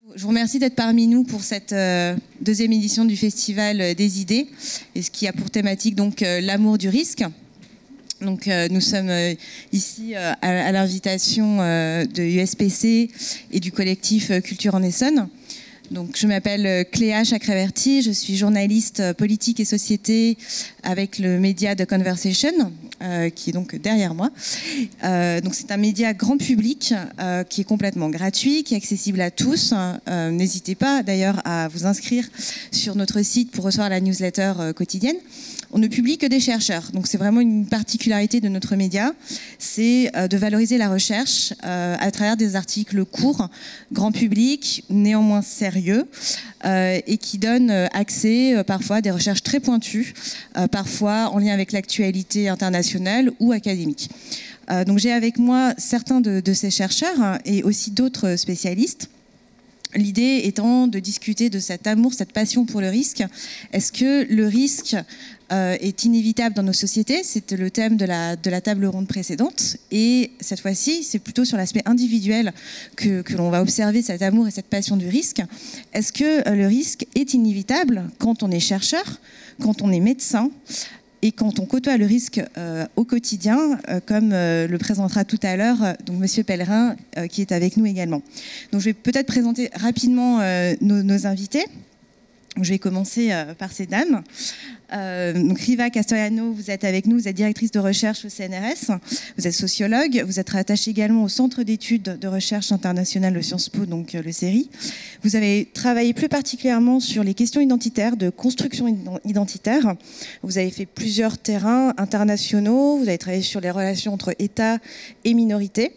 Je vous remercie d'être parmi nous pour cette deuxième édition du Festival des idées, et ce qui a pour thématique donc l'amour du risque. Donc nous sommes ici à l'invitation de USPC et du collectif Culture en Essonne. Donc, je m'appelle Cléa Chakraverty, je suis journaliste politique et société avec le média The Conversation, qui est donc derrière moi. Donc c'est un média grand public qui est complètement gratuit, qui est accessible à tous. N'hésitez pas d'ailleurs à vous inscrire sur notre site pour recevoir la newsletter quotidienne. On ne publie que des chercheurs, donc c'est vraiment une particularité de notre média, c'est de valoriser la recherche à travers des articles courts, grand public, néanmoins sérieux, et qui donnent accès parfois à des recherches très pointues, parfois en lien avec l'actualité internationale ou académique. Donc j'ai avec moi certains de ces chercheurs et aussi d'autres spécialistes. L'idée étant de discuter de cet amour, cette passion pour le risque. Est-ce que le risque est inévitable dans nos sociétés? C'était le thème de la table ronde précédente. Et cette fois-ci, c'est plutôt sur l'aspect individuel que l'on va observer cet amour et cette passion du risque. Est-ce que le risque est inévitable quand on est chercheur, quand on est médecin et quand on côtoie le risque au quotidien, comme le présentera tout à l'heure donc Monsieur Pellerin, qui est avec nous également. Donc je vais peut-être présenter rapidement nos invités. Je vais commencer par ces dames. Donc Riva Castoriano, vous êtes avec nous, vous êtes directrice de recherche au CNRS, vous êtes sociologue, vous êtes rattachée également au Centre d'études de recherche internationale de Sciences Po, donc le CERI. Vous avez travaillé plus particulièrement sur les questions identitaires, de construction identitaire. Vous avez fait plusieurs terrains internationaux, vous avez travaillé sur les relations entre État et minorités.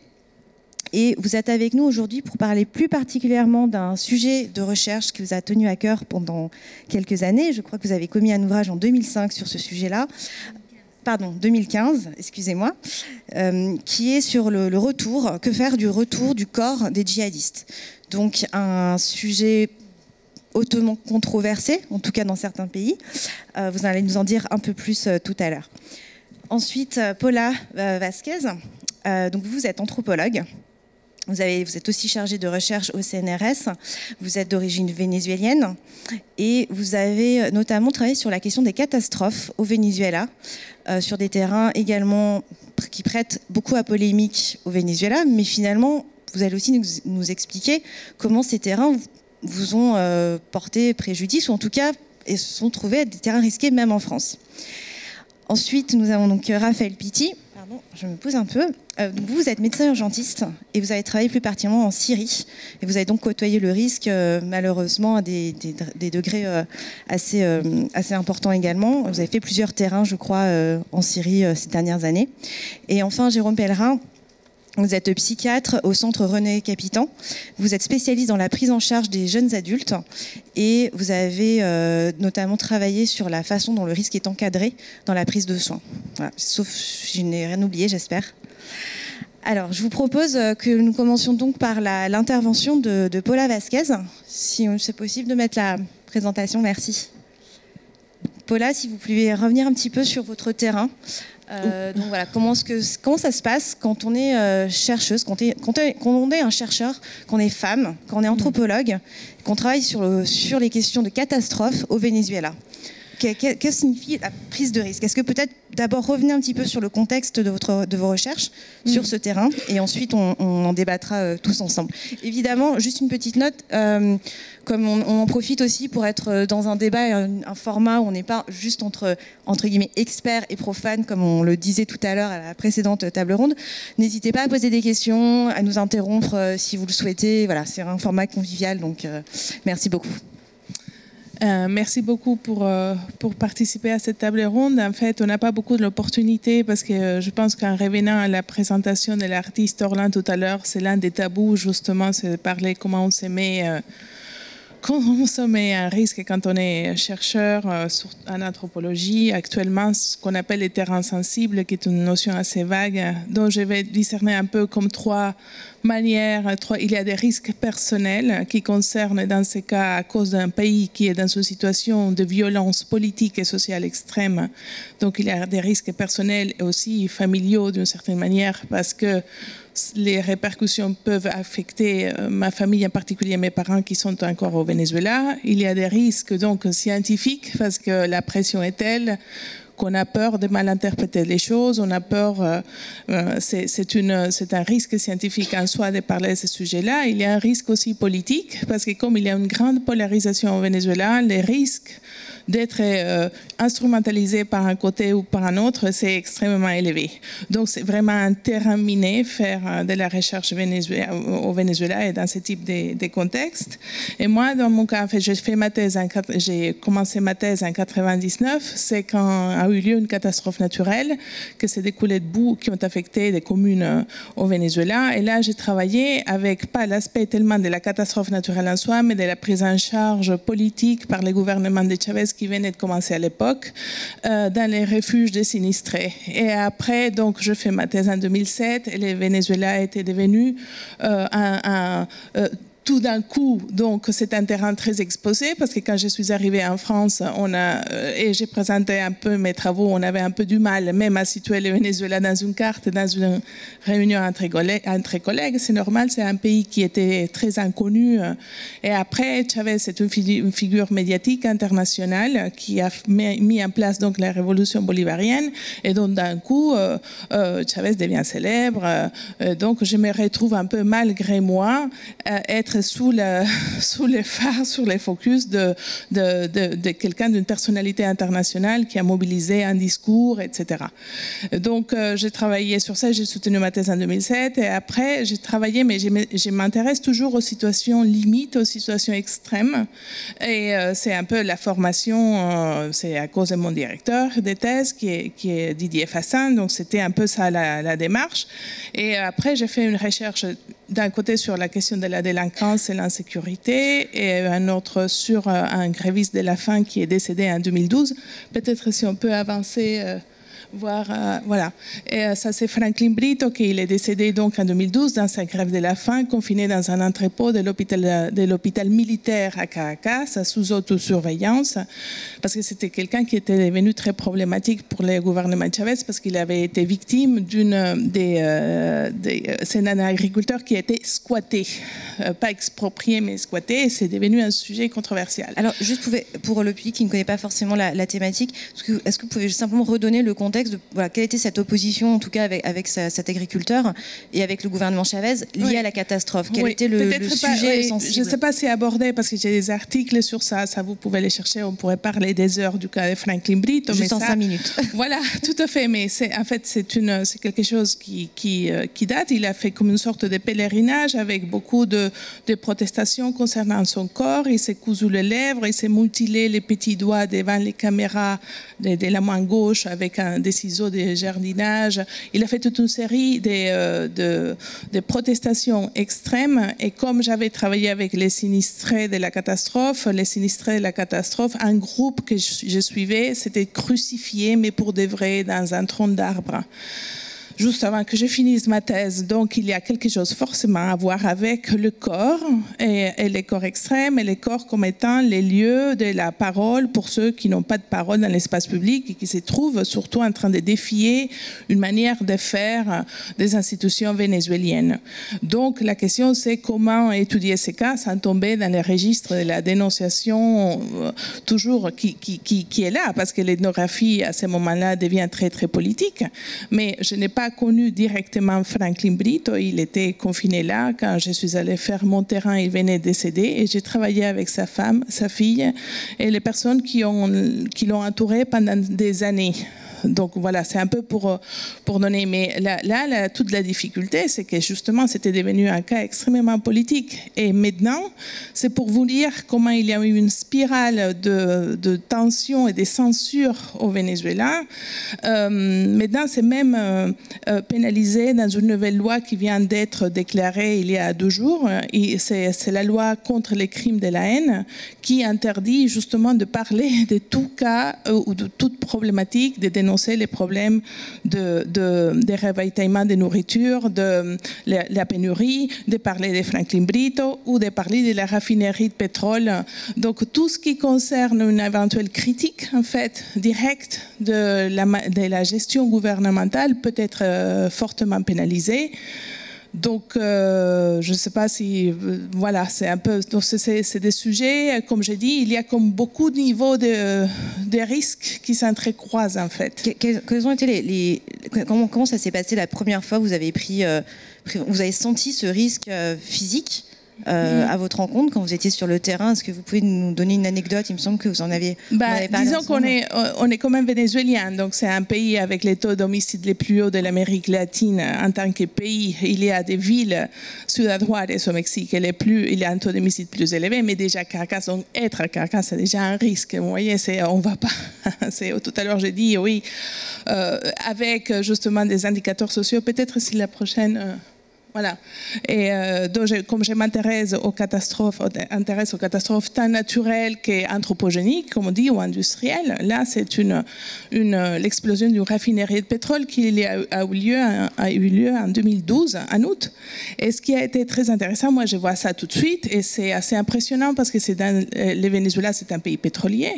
Et vous êtes avec nous aujourd'hui pour parler plus particulièrement d'un sujet de recherche qui vous a tenu à cœur pendant quelques années. Je crois que vous avez commis un ouvrage en 2005 sur ce sujet-là. Pardon, 2015, excusez-moi, qui est sur le retour, que faire du retour du corps des djihadistes. Donc un sujet hautement controversé, en tout cas dans certains pays. Vous allez nous en dire un peu plus tout à l'heure. Ensuite, Paula Vasquez, donc vous êtes anthropologue. Vous êtes aussi chargé de recherche au CNRS, vous êtes d'origine vénézuélienne et vous avez notamment travaillé sur la question des catastrophes au Venezuela, sur des terrains également qui prêtent beaucoup à polémique au Venezuela, mais finalement, vous allez aussi nous expliquer comment ces terrains vous ont porté préjudice, ou en tout cas se sont trouvés des terrains risqués même en France. Ensuite, nous avons donc Raphaël Pitti. Pardon, je me pose un peu. Vous êtes médecin urgentiste et vous avez travaillé plus particulièrement en Syrie. Et vous avez donc côtoyé le risque, malheureusement, à des degrés assez importants également. Vous avez fait plusieurs terrains, je crois, en Syrie ces dernières années. Et enfin, Jérôme Pellerin. Vous êtes psychiatre au centre René Capitan. Vous êtes spécialiste dans la prise en charge des jeunes adultes et vous avez notamment travaillé sur la façon dont le risque est encadré dans la prise de soins. Voilà. Sauf, je n'ai rien oublié, j'espère. Alors, je vous propose que nous commencions donc par l'intervention de Paula Vasquez. Si c'est possible de mettre la présentation, merci. Paula, si vous pouvez revenir un petit peu sur votre terrain. Donc voilà, comment ça se passe quand on est chercheuse, quand on est un chercheur, qu'on est femme, quand on est anthropologue, qu'on travaille sur les questions de catastrophes au Venezuela. Qu'est-ce que signifie la prise de risque? Est-ce que peut-être d'abord revenir un petit peu sur le contexte de vos recherches sur ce terrain et ensuite on en débattra tous ensemble. Évidemment, juste une petite note, comme on en profite aussi pour être dans un débat, un format où on n'est pas juste entre guillemets experts et profanes comme on le disait tout à l'heure à la précédente table ronde, n'hésitez pas à poser des questions, à nous interrompre si vous le souhaitez. Voilà, c'est un format convivial, donc merci beaucoup. Merci beaucoup pour participer à cette table ronde. En fait, on n'a pas beaucoup de l'opportunité parce que je pense qu'en revenant à la présentation de l'artiste Orlan tout à l'heure, c'est l'un des tabous justement, c'est de parler comment on se met un risque quand on est chercheur en anthropologie. Actuellement, ce qu'on appelle les terrains sensibles, qui est une notion assez vague, dont je vais discerner un peu comme trois manières. Il y a des risques personnels qui concernent, dans ces cas, à cause d'un pays qui est dans une situation de violence politique et sociale extrême. Donc, il y a des risques personnels et aussi familiaux, d'une certaine manière, parce que les répercussions peuvent affecter ma famille, en particulier mes parents qui sont encore au Venezuela. Il y a des risques donc scientifiques parce que la pression est telle qu'on a peur de mal interpréter les choses, on a peur, c'est un risque scientifique en soi de parler de ce sujet-là. Il y a un risque aussi politique, parce que comme il y a une grande polarisation au Venezuela, les risques d'être instrumentalisé par un côté ou par un autre, c'est extrêmement élevé. Donc c'est vraiment un terrain miné, faire de la recherche au Venezuela et dans ce type de contexte. Et moi, dans mon cas, en fait, j'ai commencé ma thèse en 99, c'est quand a eu lieu une catastrophe naturelle qui s'est découlée de boues qui ont affecté des communes au Venezuela. Et là, j'ai travaillé avec pas l'aspect tellement de la catastrophe naturelle en soi, mais de la prise en charge politique par le gouvernement de Chavez qui venait de commencer à l'époque dans les refuges des sinistrés. Et après, donc, je fais ma thèse en 2007 et le Venezuela était devenu tout d'un coup, donc c'est un terrain très exposé parce que quand je suis arrivée en France, et j'ai présenté un peu mes travaux, on avait un peu du mal même à situer le Venezuela dans une carte, dans une réunion entre collègues. C'est normal, c'est un pays qui était très inconnu. Et après, Chavez, c'est une figure médiatique internationale qui a mis en place donc la révolution bolivarienne. Et donc d'un coup, Chavez devient célèbre. Donc je me retrouve un peu malgré moi être sous les phares, sur les focus de quelqu'un, d'une personnalité internationale qui a mobilisé un discours, etc. Donc, j'ai travaillé sur ça, j'ai soutenu ma thèse en 2007, et après, j'ai travaillé, mais je m'intéresse toujours aux situations limites, aux situations extrêmes, et c'est un peu la formation, c'est à cause de mon directeur de thèse, qui est Didier Fassin, donc c'était un peu ça la démarche. Et après, j'ai fait une recherche d'un côté sur la question de la délinquance et l'insécurité, et un autre sur un gréviste de la faim qui est décédé en 2012. Peut-être si on peut avancer, voilà. Et ça, c'est Franklin Brito, qui est décédé donc en 2012 dans sa grève de la faim, confiné dans un entrepôt de l'hôpital militaire à Caracas, sous autosurveillance, parce que c'était quelqu'un qui était devenu très problématique pour le gouvernement de Chavez, parce qu'il avait été victime c'est un agriculteur qui a été squatté, pas exproprié, mais squatté, et c'est devenu un sujet controversial. Alors, juste pour le public qui ne connaît pas forcément la thématique, est-ce que vous pouvez simplement redonner le contexte de quelle était cette opposition, en tout cas avec cet agriculteur et avec le gouvernement Chavez lié à la catastrophe? Quel était le sujet sensible? Je ne sais pas si aborder, parce que j'ai des articles sur ça, vous pouvez les chercher, on pourrait parler des heures du cas de Franklin Brito. Juste en 5 minutes. Voilà, tout à fait, mais c'est quelque chose qui date. Il a fait comme une sorte de pèlerinage avec beaucoup de protestations concernant son corps. Il s'est cousu les lèvres, il s'est mutilé les petits doigts devant les caméras de la main gauche avec des ciseaux de jardinage. Il a fait toute une série de protestations extrêmes. Et comme j'avais travaillé avec les sinistrés de la catastrophe, un groupe que je suivais s'était crucifié, mais pour de vrai, dans un tronc d'arbre, juste avant que je finisse ma thèse. Donc, il y a quelque chose forcément à voir avec le corps et les corps extrêmes et les corps comme étant les lieux de la parole pour ceux qui n'ont pas de parole dans l'espace public et qui se trouvent surtout en train de défier une manière de faire des institutions vénézuéliennes. Donc, la question, c'est comment étudier ces cas sans tomber dans les registres de la dénonciation toujours qui est là, parce que l'ethnographie, à ce moment-là, devient très, très politique. Mais je n'ai pas connu directement Franklin Brito, il était confiné là. Quand je suis allée faire mon terrain, il venait de décéder, et j'ai travaillé avec sa femme, sa fille et les personnes qui l'ont entouré pendant des années. Donc voilà, c'est un peu pour donner. Mais là, toute la difficulté, c'est que justement, c'était devenu un cas extrêmement politique. Et maintenant, c'est pour vous dire comment il y a eu une spirale de tension et de censure au Venezuela. Maintenant, c'est même pénalisé dans une nouvelle loi qui vient d'être déclarée il y a 2 jours. C'est la loi contre les crimes de la haine qui interdit justement de parler de tout cas ou de toute problématique, de dénoncer les problèmes de ravitaillement de nourriture, de la pénurie, de parler de Franklin Brito ou de parler de la raffinerie de pétrole. Donc tout ce qui concerne une éventuelle critique en fait directe de la gestion gouvernementale peut être fortement pénalisé. Donc, je ne sais pas si, voilà, c'est un peu, c'est des sujets, comme j'ai dit, il y a comme beaucoup de niveaux de risques qui s'entrecroisent en fait. Quels ont été comment ça s'est passé la première fois que vous avez vous avez senti ce risque physique à votre rencontre quand vous étiez sur le terrain? Est-ce que vous pouvez nous donner une anecdote? Il me semble que vous en avez parlé. Disons qu'on est quand même vénézuélien, donc c'est un pays avec les taux d'homicide les plus hauts de l'Amérique latine. En tant que pays, il y a des villes Ciudad au Mexique, il y a un taux d'homicide plus élevé, mais déjà Caracas, donc être à Caracas, c'est déjà un risque. Vous voyez, on va pas. Tout à l'heure, j'ai dit oui, avec justement des indicateurs sociaux. Peut-être si la prochaine. Voilà. Et donc, comme je m'intéresse aux catastrophes tant naturelles qu'anthropogéniques, comme on dit, ou industrielles, là, c'est l'explosion d'une raffinerie de pétrole qui a eu lieu en 2012, en août. Et ce qui a été très intéressant, moi, je vois ça tout de suite, et c'est assez impressionnant parce que le Venezuela, c'est un pays pétrolier.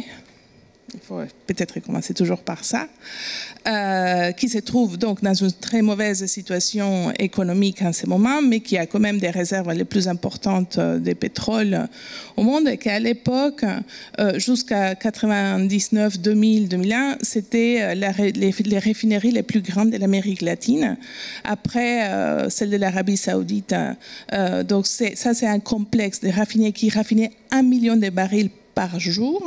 Il faut peut-être commencer toujours par ça, qui se trouve donc dans une très mauvaise situation économique en ce moment, mais qui a quand même des réserves les plus importantes de pétrole au monde, et qu'à l'époque, jusqu'à 99, 2000, 2001, c'était les raffineries les plus grandes de l'Amérique latine, après celle de l'Arabie Saoudite. Donc ça, c'est un complexe de raffineries qui raffinait 1 million de barils par jour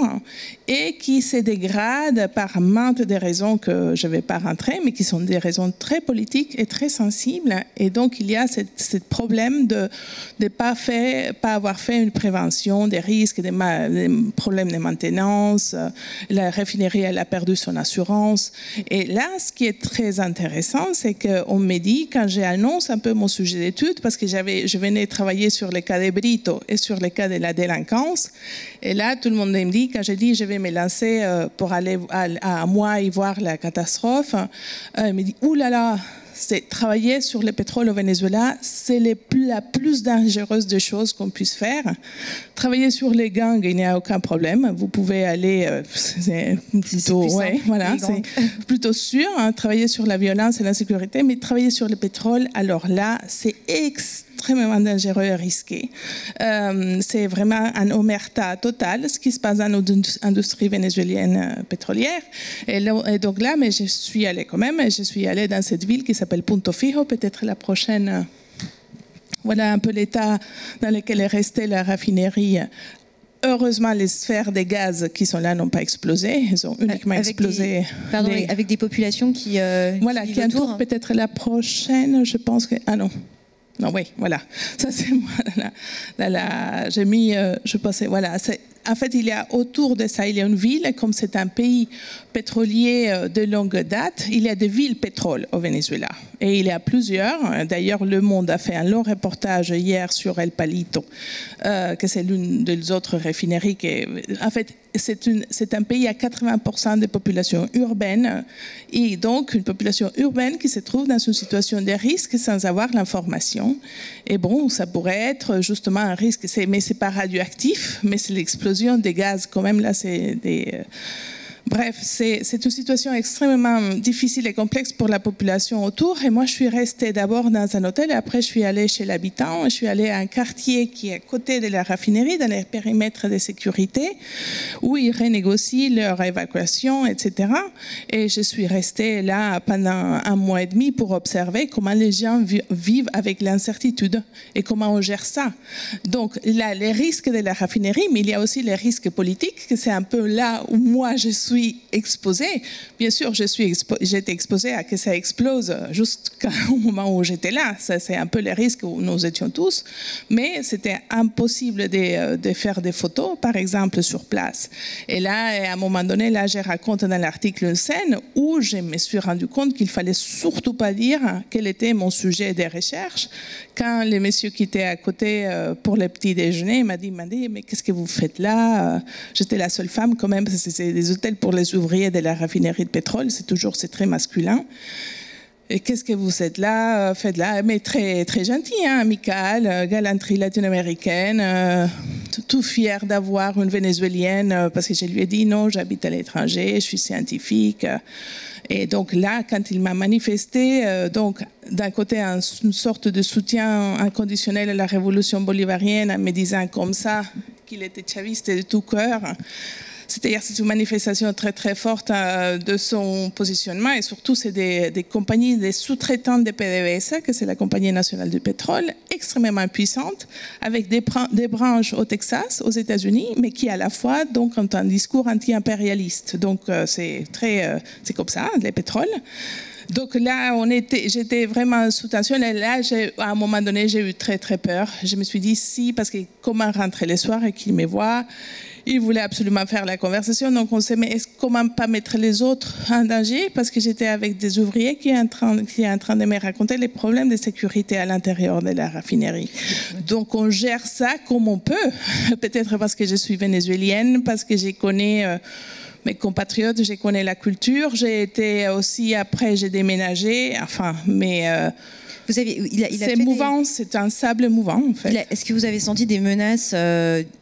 et qui se dégrade par maintes des raisons que je ne vais pas rentrer, mais qui sont des raisons très politiques et très sensibles. Et donc, il y a ce problème de ne pas avoir fait une prévention des risques, des problèmes de maintenance. La raffinerie, elle a perdu son assurance. Et là, ce qui est très intéressant, c'est qu'on me dit, quand j'annonce un peu mon sujet d'étude, parce que je venais travailler sur les cas de Brito et sur les cas de la délinquance, et là, tout le monde me dit, quand j'ai dit je vais me lancer pour aller à moi y voir la catastrophe, il me dit « Ouh là là, travailler sur le pétrole au Venezuela, c'est la plus dangereuse des choses qu'on puisse faire. Travailler sur les gangs, il n'y a aucun problème. Vous pouvez aller, c'est plutôt sûr. Hein, travailler sur la violence et l'insécurité, mais travailler sur le pétrole, alors là, c'est extrêmement dangereux et risqué. C'est vraiment un omerta total, ce qui se passe dans l'industrie vénézuélienne pétrolière. Et donc là, mais je suis allée quand même, je suis allée dans cette ville qui s'appelle Punto Fijo, peut-être la prochaine. Voilà un peu l'état dans lequel est restée la raffinerie. Heureusement, les sphères des gaz qui sont là n'ont pas explosé. Ils ont uniquement explosé. Avec des populations qui qui entourent peut-être la prochaine, je pense que... Ah non. Non, oui, voilà. Ça, c'est moi. J'ai mis, je pensais, voilà. En fait, il y a autour de ça, il y a une ville, comme c'est un pays pétrolier de longue date, il y a des villes pétrole au Venezuela. Et il y a plusieurs. D'ailleurs, Le Monde a fait un long reportage hier sur El Palito, que c'est l'une des autres raffineries. En fait, c'est un pays à 80% de population urbaine, et donc une population urbaine qui se trouve dans une situation de risque sans avoir l'information. Et bon, ça pourrait être justement un risque, mais c'est pas radioactif, mais c'est l'explosion des gaz quand même, là, c'est des... Bref, c'est une situation extrêmement difficile et complexe pour la population autour. Et moi, je suis restée d'abord dans un hôtel et après, je suis allée chez l'habitant. Je suis allée à un quartier qui est à côté de la raffinerie, dans les périmètres de sécurité, où ils renégocient leur évacuation, etc. Et je suis restée là pendant 1 mois et demi pour observer comment les gens vivent avec l'incertitude et comment on gère ça. Donc, là, les risques de la raffinerie, mais il y a aussi les risques politiques, que c'est un peu là où moi, je suis exposée. Bien sûr, j'étais exposée à que ça explose jusqu'au moment où j'étais là. Ça, c'est un peu les risques où nous étions tous. Mais c'était impossible de faire des photos, par exemple, sur place. Et là, à un moment donné, là, je raconte dans l'article une scène où je me suis rendu compte qu'il fallait surtout pas dire quel était mon sujet de recherche. Quand le monsieur qui était à côté pour le petit déjeuner m'a dit, mais qu'est-ce que vous faites là? J'étais la seule femme quand même, parce que c'est des hôtels pour les ouvriers de la raffinerie de pétrole, c'est très masculin. Et qu'est-ce que vous faites là? Mais très, très gentil, hein, amical, galanterie latino-américaine, tout fier d'avoir une vénézuélienne, parce que je lui ai dit non, j'habite à l'étranger, je suis scientifique. Et donc là, quand il m'a manifesté, donc d'un côté une sorte de soutien inconditionnel à la révolution bolivarienne, en me disant comme ça qu'il était chaviste de tout cœur. C'est-à-dire c'est une manifestation très très forte de son positionnement, et surtout c'est des compagnies, des sous-traitants de PDVSA, que c'est la Compagnie nationale du pétrole, extrêmement puissante, avec des branches au Texas, aux États-Unis, mais qui à la fois donc ont un discours anti-impérialiste. Donc c'est comme ça, les pétroles. Donc là, j'étais vraiment sous tension. Et là, à un moment donné, j'ai eu très très peur. Je me suis dit si, parce que comment rentrer le soir et qu'il me voit. Il voulait absolument faire la conversation, donc on s'est dit, mais comment pas mettre les autres en danger? Parce que j'étais avec des ouvriers qui est en train de me raconter les problèmes de sécurité à l'intérieur de la raffinerie. Donc on gère ça comme on peut. Peut-être parce que je suis vénézuélienne, parce que je connais mes compatriotes, je connais la culture. J'ai été aussi, après j'ai déménagé, enfin, mais... c'est mouvant, c'est un sable mouvant en fait. Est-ce que vous avez senti des menaces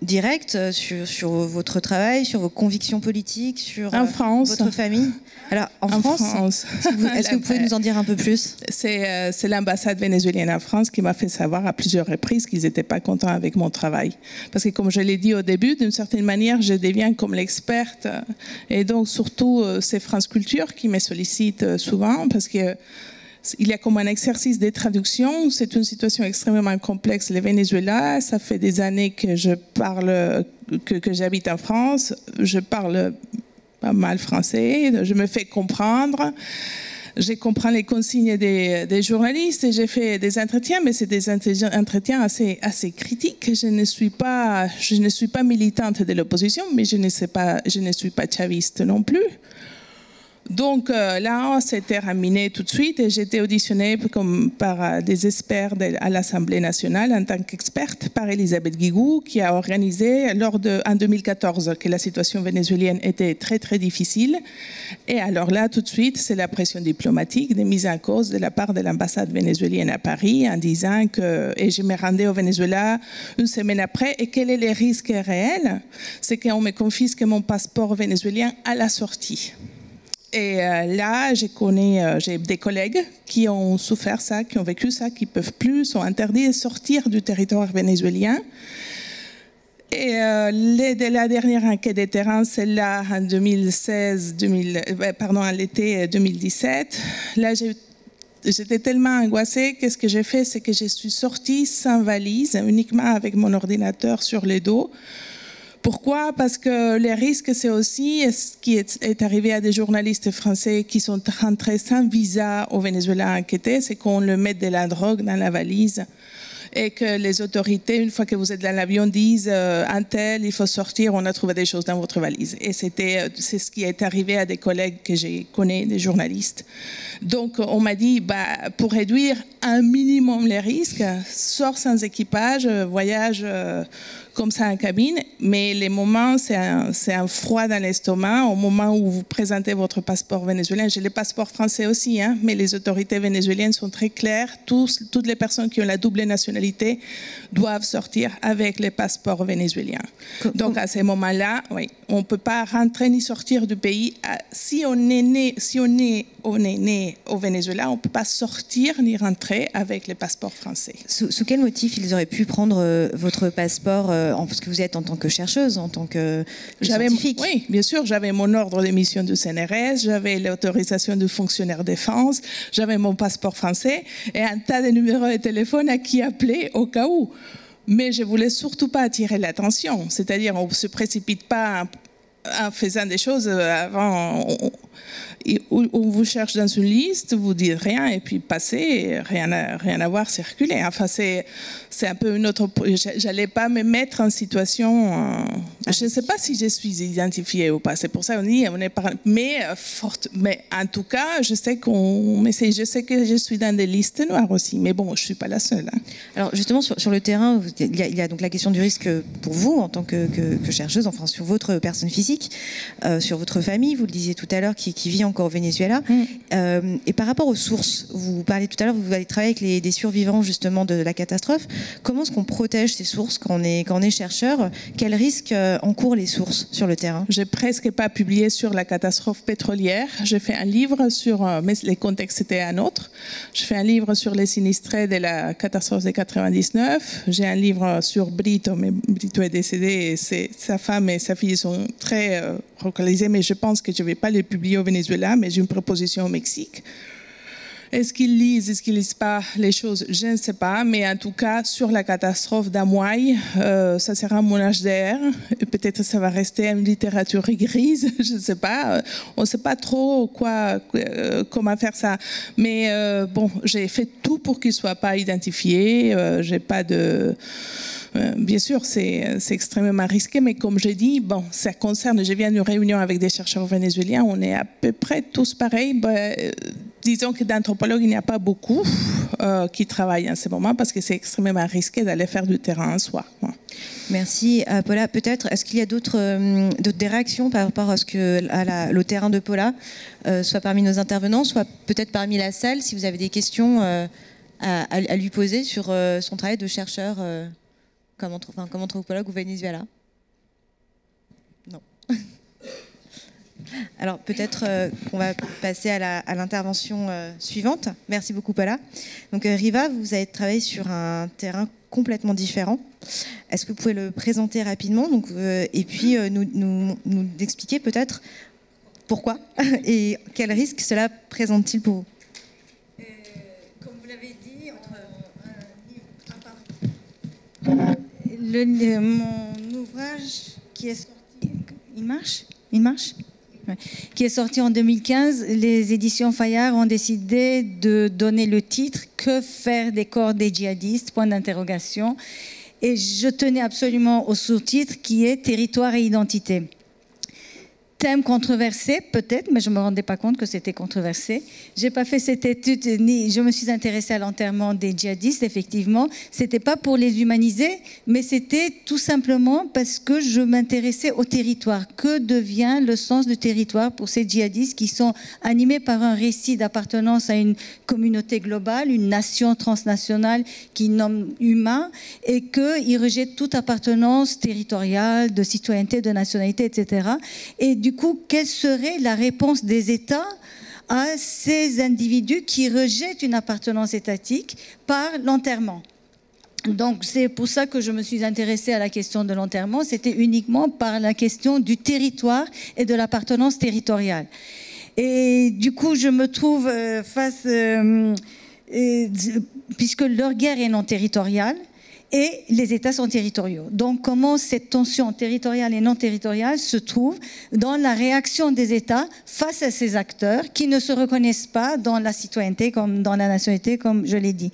directes sur votre travail, sur vos convictions politiques, sur votre famille? Alors en France, est-ce que vous pouvez nous en dire un peu plus? C'est l'ambassade vénézuélienne en France qui m'a fait savoir à plusieurs reprises qu'ils n'étaient pas contents avec mon travail. Parce que comme je l'ai dit au début, d'une certaine manière, je deviens comme l'experte. Et donc surtout, c'est France Culture qui me sollicite souvent parce que il y a comme un exercice de traduction. C'est une situation extrêmement complexe. Le Venezuela, ça fait des années que que j'habite en France. Je parle pas mal français. Je me fais comprendre. Je comprends les consignes des journalistes et j'ai fait des entretiens, mais c'est des entretiens assez critiques. Je ne suis pas militante de l'opposition, mais je ne suis pas chaviste non plus. Donc là, c'était terminé tout de suite et j'ai été auditionnée par des experts à l'Assemblée nationale en tant qu'experte par Elisabeth Guigou, qui a organisé en 2014 que la situation vénézuélienne était très très difficile. Et alors là, tout de suite, c'est la pression diplomatique, des mises en cause de la part de l'ambassade vénézuélienne à Paris en disant et je me rendais au Venezuela une semaine après, et quel est le risque réel? C'est qu'on me confisque mon passeport vénézuélien à la sortie. Et là, j'ai des collègues qui ont souffert ça, qui ont vécu ça, qui ne peuvent plus, sont interdits de sortir du territoire vénézuélien. Et la dernière enquête de terrain, celle-là en à l'été 2017, là, j'étais tellement angoissée. Qu'est-ce que j'ai fait? C'est que je suis sortie sans valise, uniquement avec mon ordinateur sur le dos. Pourquoi? Parce que les risques, c'est aussi ce qui est arrivé à des journalistes français qui sont rentrés sans visa au Venezuela enquêter, c'est qu'on leur mette de la drogue dans la valise et que les autorités, une fois que vous êtes dans l'avion, disent un tel, il faut sortir, on a trouvé des choses dans votre valise. Et c'est ce qui est arrivé à des collègues que je connais, des journalistes. Donc on m'a dit, pour réduire un minimum les risques, sors sans équipage, voyage comme ça en cabine, mais les moments, c'est un froid dans l'estomac au moment où vous présentez votre passeport vénézuélien. J'ai le passeport français aussi, hein, mais les autorités vénézuéliennes sont très claires. Toutes les personnes qui ont la double nationalité doivent sortir avec les passeports vénézuéliens. Donc à ces moments-là, oui, on ne peut pas rentrer ni sortir du pays. Si on est né au Venezuela, on ne peut pas sortir ni rentrer avec les passeports français. Sous quel motif ils auraient pu prendre votre passeport parce que vous êtes en tant que chercheuse, en tant que scientifique? Oui, bien sûr, j'avais mon ordre de mission du CNRS, j'avais l'autorisation du fonctionnaire défense, j'avais mon passeport français et un tas de numéros de téléphone à qui appeler au cas où. Mais je voulais surtout pas attirer l'attention, c'est-à-dire on ne se précipite pas en faisant des choses avant. On vous cherche dans une liste, vous dites rien et puis passez, rien à voir, circuler. Enfin, c'est un peu une autre. J'allais pas me mettre en situation. Je ne sais pas si je suis identifiée ou pas. C'est pour ça qu'on dit on est mais en tout cas, je sais qu'on m'essaye. Je sais que je suis dans des listes noires aussi. Mais bon, je suis pas la seule. Hein. Alors justement sur le terrain, il y a donc la question du risque pour vous en tant que chercheuse, enfin sur votre personne physique, sur votre famille. Vous le disiez tout à l'heure, qui vit encore au Venezuela. Et par rapport aux sources, vous parlez tout à l'heure, vous allez travailler avec des survivants justement de la catastrophe. Comment est-ce qu'on protège ces sources quand on est chercheur? Quels risques encourent les sources sur le terrain? J'ai presque pas publié sur la catastrophe pétrolière. J'ai fait un livre sur, mais les contextes étaient un autre. J'ai fait un livre sur les sinistrés de la catastrophe de 99. J'ai un livre sur Brito, mais Brito est décédé et sa femme et sa fille sont très localisées, mais je pense que je ne vais pas les publier au Venezuela, mais j'ai une proposition au Mexique. Est-ce qu'ils lisent, est-ce qu'ils lisent pas les choses? Je ne sais pas, mais en tout cas, sur la catastrophe d'Amouaï, ça sera mon HDR. Peut-être ça va rester une littérature grise, je ne sais pas. On ne sait pas trop comment faire ça. Mais bon, j'ai fait tout pour qu'il ne soit pas identifié. J'ai pas de... Bien sûr, c'est extrêmement risqué, mais comme je dis, bon, ça concerne, je viens d'une réunion avec des chercheurs vénézuéliens, on est à peu près tous pareils. Disons que d'anthropologues, il n'y a pas beaucoup qui travaillent en ce moment parce que c'est extrêmement risqué d'aller faire du terrain en soi. Merci. Paula, peut-être, est-ce qu'il y a des réactions par rapport à le terrain de Paula, soit parmi nos intervenants, soit peut-être parmi la salle, si vous avez des questions à lui poser sur son travail de chercheur comme anthropologue au Venezuela? Non. Alors peut-être qu'on va passer à l'intervention suivante. Merci beaucoup Paula. Donc Riva, vous avez travaillé sur un terrain complètement différent. Est-ce que vous pouvez le présenter rapidement et puis nous expliquer peut-être pourquoi et quels risques cela présente-t-il pour vous? Comme vous l'avez dit, mon ouvrage qui est sorti... Il marche ouais. Qui est sorti en 2015, les éditions Fayard ont décidé de donner le titre « Que faire des corps des djihadistes ?» point d'interrogation. Et je tenais absolument au sous-titre qui est « Territoire et identité ». Thème controversé, peut-être, mais je ne me rendais pas compte que c'était controversé. Je n'ai pas fait cette étude, ni je me suis intéressée à l'enterrement des djihadistes, effectivement. Ce n'était pas pour les humaniser, mais c'était tout simplement parce que je m'intéressais au territoire. Que devient le sens du territoire pour ces djihadistes qui sont animés par un récit d'appartenance à une communauté globale, une nation transnationale qui nomme humain, et qu'ils rejettent toute appartenance territoriale, de citoyenneté, de nationalité, etc. Et du coup, quelle serait la réponse des États à ces individus qui rejettent une appartenance étatique par l'enterrement? Donc, c'est pour ça que je me suis intéressée à la question de l'enterrement. C'était uniquement par la question du territoire et de l'appartenance territoriale. Et du coup, je me trouve face... puisque leur guerre est non territoriale, et les États sont territoriaux. Donc, comment cette tension territoriale et non territoriale se trouve dans la réaction des États face à ces acteurs qui ne se reconnaissent pas dans la citoyenneté, comme dans la nationalité, comme je l'ai dit.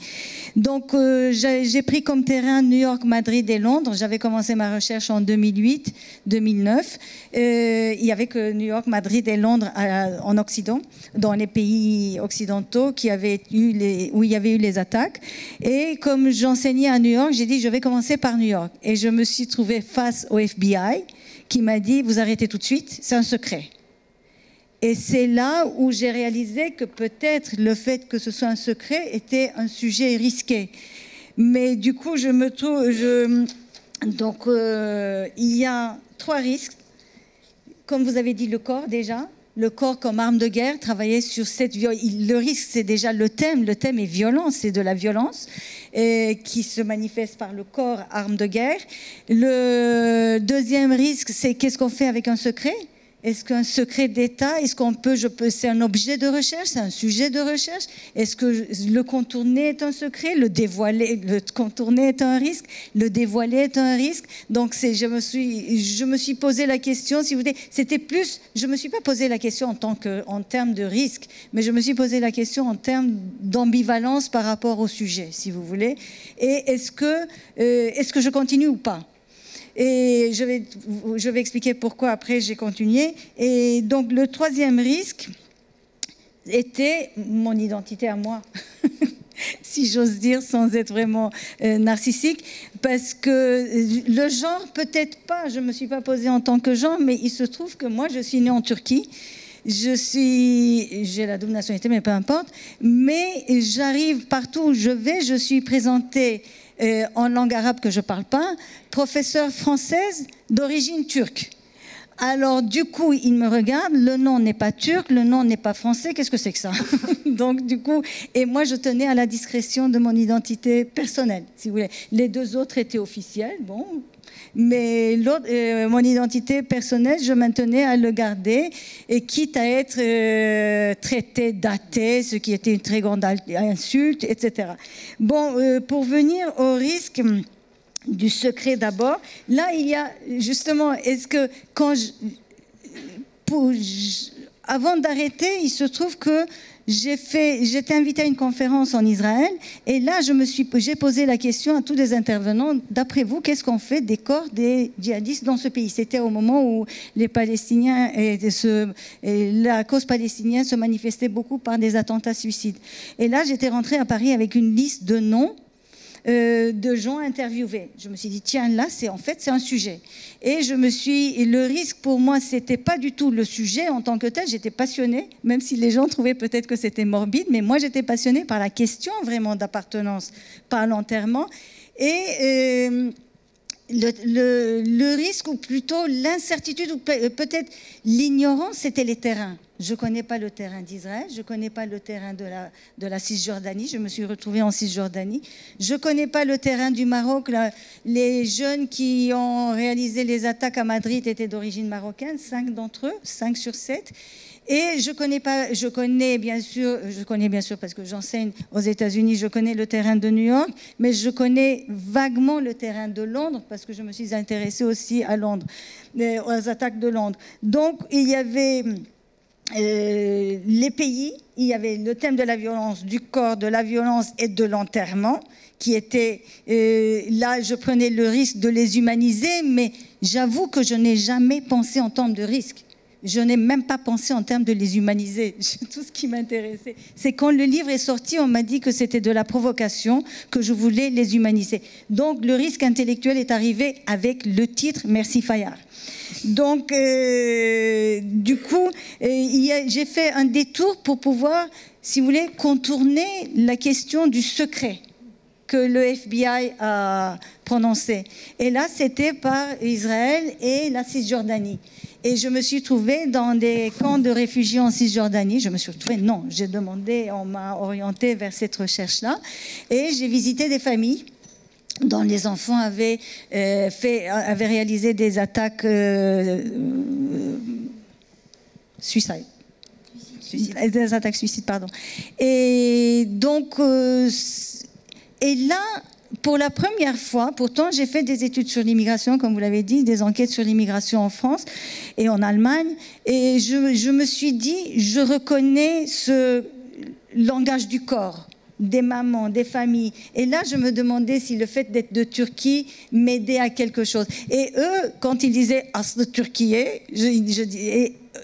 Donc, j'ai pris comme terrain New York, Madrid et Londres. J'avais commencé ma recherche en 2008-2009. Il y avait que New York, Madrid et Londres en Occident, dans les pays occidentaux où il y avait eu les attaques. Et comme j'enseignais à New York, j'ai dit je vais commencer par New York. Et je me suis trouvée face au FBI qui m'a dit vous arrêtez tout de suite, c'est un secret. Et c'est là où j'ai réalisé que peut-être le fait que ce soit un secret était un sujet risqué. Mais du coup, donc il y a 3 risques. Comme vous avez dit, le corps déjà. Le corps comme arme de guerre, travailler sur cette violence. Le risque, c'est déjà le thème. Le thème est violence, c'est de la violence qui se manifeste par le corps, arme de guerre. Le deuxième risque, c'est qu'est-ce qu'on fait avec un secret? Est-ce qu'un secret d'État, c'est un objet de recherche, c'est un sujet de recherche? Est-ce que le contourner est un secret? Le contourner est un risque? Le dévoiler est un risque? Donc je me suis posé la question, si vous voulez, je me suis pas posé la question en termes de risque, mais je me suis posé la question en termes d'ambivalence par rapport au sujet, si vous voulez. Et est-ce que je continue ou pas? Et je vais expliquer pourquoi après j'ai continué. Et donc le troisième risque était mon identité à moi, si j'ose dire, sans être vraiment narcissique, parce que le genre, peut-être pas, je ne me suis pas posée en tant que genre, mais il se trouve que moi je suis née en Turquie. j'ai la double nationalité, mais peu importe. Mais j'arrive partout où je vais, je suis présentée en langue arabe que je ne parle pas, professeure française d'origine turque. Alors, du coup, il me regarde, le nom n'est pas turc, le nom n'est pas français, qu'est-ce que c'est que ça? Donc, du coup, et moi, je tenais à la discrétion de mon identité personnelle, si vous voulez. Les deux autres étaient officiels, bon, mais mon identité personnelle, je maintenais à le garder, et quitte à être traité d'athée, ce qui était une très grande insulte, etc. Bon, pour venir au risque du secret d'abord. Là, il y a justement, est-ce que avant d'arrêter, il se trouve que j'étais invitée à une conférence en Israël et là, j'ai posé la question à tous les intervenants, d'après vous, qu'est-ce qu'on fait des corps des djihadistes dans ce pays? C'était au moment où les Palestiniens et la cause palestinienne se manifestait beaucoup par des attentats suicides. Et là, j'étais rentrée à Paris avec une liste de noms de gens interviewés. Je me suis dit, tiens, là, c'est un sujet. Et le risque pour moi, c'était pas du tout le sujet en tant que tel. J'étais passionnée, même si les gens trouvaient peut-être que c'était morbide, mais moi, j'étais passionnée par la question vraiment d'appartenance, par l'enterrement. Et le risque, ou plutôt l'incertitude, ou peut-être l'ignorance, c'était les terrains. Je ne connais pas le terrain d'Israël, je ne connais pas le terrain de la Cisjordanie, je me suis retrouvée en Cisjordanie. Je ne connais pas le terrain du Maroc. Les jeunes qui ont réalisé les attaques à Madrid étaient d'origine marocaine, 5 d'entre eux, 5 sur 7. Et je connais bien sûr parce que j'enseigne aux États-Unis, je connais le terrain de New York, mais je connais vaguement le terrain de Londres parce que je me suis intéressée aussi à Londres, aux attaques de Londres. Donc, il y avait les pays, il y avait le thème de la violence, du corps, de la violence et de l'enterrement, qui était là, je prenais le risque de les humaniser, mais j'avoue que je n'ai jamais pensé en termes de risque. Je n'ai même pas pensé en termes de les humaniser. Tout ce qui m'intéressait, c'est quand le livre est sorti, on m'a dit que c'était de la provocation, que je voulais les humaniser. Donc le risque intellectuel est arrivé avec le titre « Merci Fayard ». Donc, du coup, j'ai fait un détour pour pouvoir, si vous voulez, contourner la question du secret que le FBI a prononcé. Et là, c'était par Israël et la Cisjordanie. Et je me suis trouvée dans des camps de réfugiés en Cisjordanie. Je me suis retrouvée, non, j'ai demandé, on m'a orientée vers cette recherche-là. Et j'ai visité des familles dont les enfants avaient réalisé des attaques suicides. Des attaques suicides, pardon. Et donc, et là, pour la première fois, pourtant j'ai fait des études sur l'immigration, comme vous l'avez dit, des enquêtes sur l'immigration en France et en Allemagne, et je me suis dit, je reconnais ce langage du corps, des mamans, des familles. Et là, je me demandais si le fait d'être de Turquie m'aidait à quelque chose. Et eux, quand ils disaient « Aslı Türkiye »,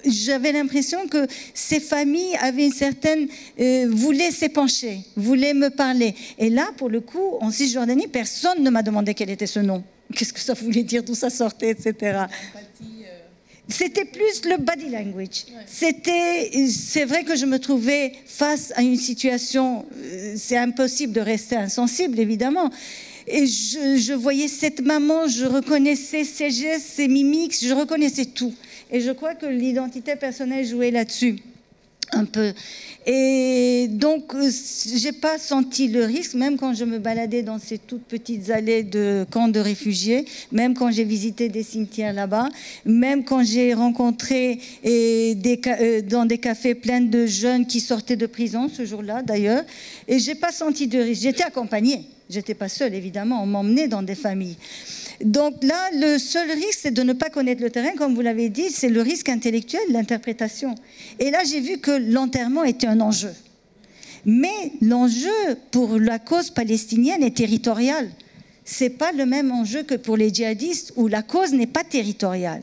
j'avais l'impression que ces familles avaient une certaine... voulaient s'épancher, voulaient me parler. Et là, pour le coup, en Cisjordanie, personne ne m'a demandé quel était ce nom. Qu'est-ce que ça voulait dire, d'où ça sortait, etc. C'était plus le body language. C'est vrai que je me trouvais face à une situation, c'est impossible de rester insensible, évidemment. Et je voyais cette maman, je reconnaissais ses gestes, ses mimiques, je reconnaissais tout. Et je crois que l'identité personnelle jouait là-dessus un peu. Et donc, j'ai pas senti le risque, même quand je me baladais dans ces toutes petites allées de camps de réfugiés, même quand j'ai visité des cimetières là-bas, même quand j'ai rencontré dans des cafés pleins de jeunes qui sortaient de prison ce jour-là, d'ailleurs, et j'ai pas senti de risque. J'étais accompagnée, j'étais pas seule, évidemment, on m'emmenait dans des familles. Donc là, le seul risque, c'est de ne pas connaître le terrain, comme vous l'avez dit, c'est le risque intellectuel, l'interprétation. Et là, j'ai vu que l'enterrement était un enjeu. Mais l'enjeu pour la cause palestinienne est territorial. Ce n'est pas le même enjeu que pour les djihadistes, où la cause n'est pas territoriale.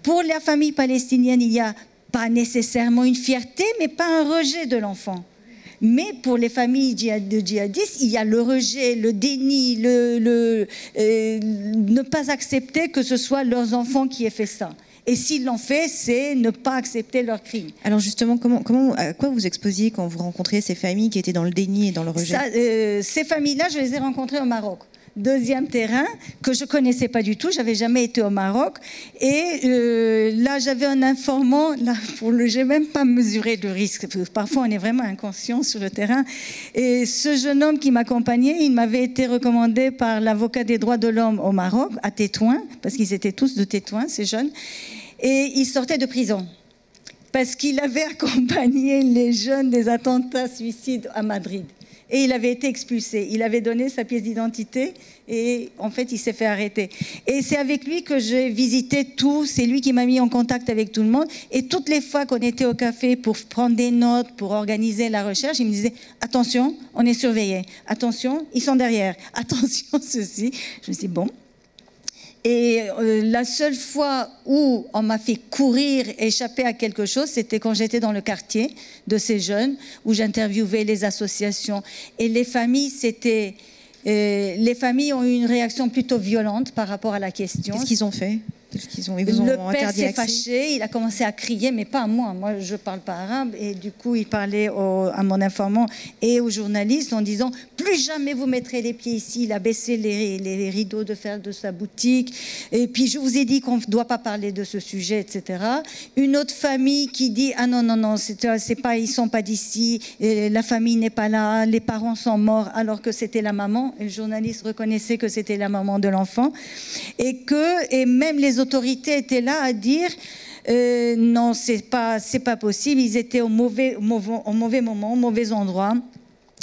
Pour la famille palestinienne, il n'y a pas nécessairement une fierté, mais pas un rejet de l'enfant. Mais pour les familles de djihadistes, il y a le rejet, le déni, ne pas accepter que ce soit leurs enfants qui aient fait ça. Et s'ils l'ont fait, c'est ne pas accepter leur crime. Alors justement, à quoi vous exposiez quand vous rencontriez ces familles qui étaient dans le déni et dans le rejet? Ces familles-là, je les ai rencontrées au Maroc. Deuxième terrain que je connaissais pas du tout, j'avais jamais été au Maroc, et là j'avais un informant, là j'ai même pas mesuré le risque, parce que parfois on est vraiment inconscient sur le terrain, et ce jeune homme qui m'accompagnait, il m'avait été recommandé par l'avocat des droits de l'homme au Maroc, à Tétouan, parce qu'ils étaient tous de Tétouan, ces jeunes, et il sortait de prison parce qu'il avait accompagné les jeunes des attentats suicides à Madrid. Et il avait été expulsé. Il avait donné sa pièce d'identité et en fait, il s'est fait arrêter. Et c'est avec lui que j'ai visité tout. C'est lui qui m'a mis en contact avec tout le monde. Et toutes les fois qu'on était au café pour prendre des notes, pour organiser la recherche, il me disait « Attention, on est surveillé. Attention, ils sont derrière. Attention, ceci. » Je me suis dit « Bon. » Et la seule fois où on m'a fait courir, échapper à quelque chose, c'était quand j'étais dans le quartier de ces jeunes, où j'interviewais les associations. Et les familles, les familles ont eu une réaction plutôt violente par rapport à la question. Qu'est-ce qu'ils ont fait? Le père s'est fâché, il a commencé à crier, mais pas à moi. Moi, je ne parle pas arabe. Et du coup, il parlait à mon informant et aux journalistes en disant « Plus jamais vous mettrez les pieds ici ». Il a baissé les rideaux de fer de sa boutique. Et puis, je vous ai dit qu'on ne doit pas parler de ce sujet, etc. Une autre famille qui dit « Ah non, non, non, c'est pas, ils ne sont pas d'ici, la famille n'est pas là, les parents sont morts », alors que c'était la maman. Et le journaliste reconnaissait que c'était la maman de l'enfant. Et même les autorités étaient là à dire non, c'est pas possible. Ils étaient au mauvais moment, au mauvais endroit.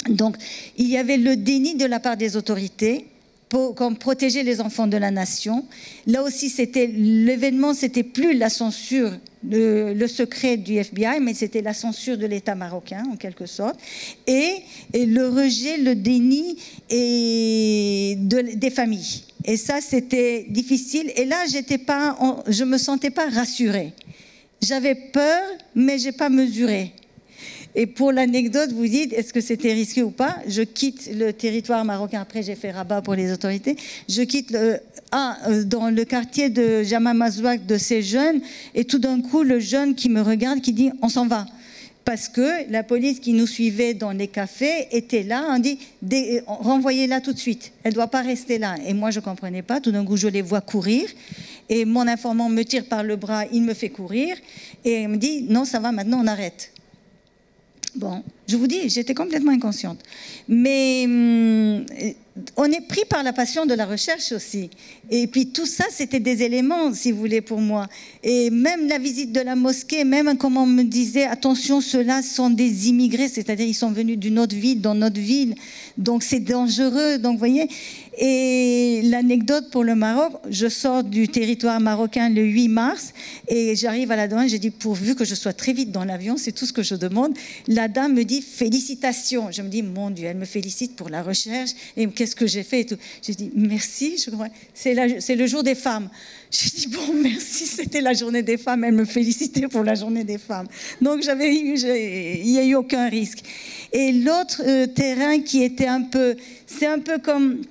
Donc, il y avait le déni de la part des autorités pour protéger les enfants de la nation. Là aussi, l'événement, c'était plus la censure, le secret du FBI, mais c'était la censure de l'État marocain, en quelque sorte, et le rejet, le déni des familles. Et ça, c'était difficile. Et là, je me sentais pas rassurée. J'avais peur, mais j'ai pas mesuré. Et pour l'anecdote, vous dites, est-ce que c'était risqué ou pas? Je quitte le territoire marocain. Après, j'ai fait Rabat pour les autorités. Je quitte dans le quartier de Jama Mazouak de ces jeunes. Et tout d'un coup, le jeune qui me regarde, qui dit, on s'en va. Parce que la police qui nous suivait dans les cafés était là, on dit renvoyez-la tout de suite, elle ne doit pas rester là. Et moi je ne comprenais pas, tout d'un coup je les vois courir et mon informant me tire par le bras, il me fait courir et il me dit non ça va maintenant on arrête. Bon, je vous dis, j'étais complètement inconsciente. Mais on est pris par la passion de la recherche aussi. Et puis tout ça, c'était des éléments, si vous voulez, pour moi. Et même la visite de la mosquée, même comme on me disait, attention, ceux-là sont des immigrés, c'est-à-dire ils sont venus d'une autre ville, dans notre ville. Donc c'est dangereux, donc vous voyez. Et l'anecdote pour le Maroc, je sors du territoire marocain le 8 mars et j'arrive à la douane, j'ai dit pourvu que je sois très vite dans l'avion, c'est tout ce que je demande. La dame me dit félicitations. Je me dis mon Dieu, elle me félicite pour la recherche et qu'est-ce que j'ai fait et tout. J'ai dit merci, je crois, c'est le jour des femmes. J'ai dit bon merci, c'était la journée des femmes, elle me félicitait pour la journée des femmes. Donc il n'y a eu aucun risque. Et l'autre terrain qui était c'est un peu comme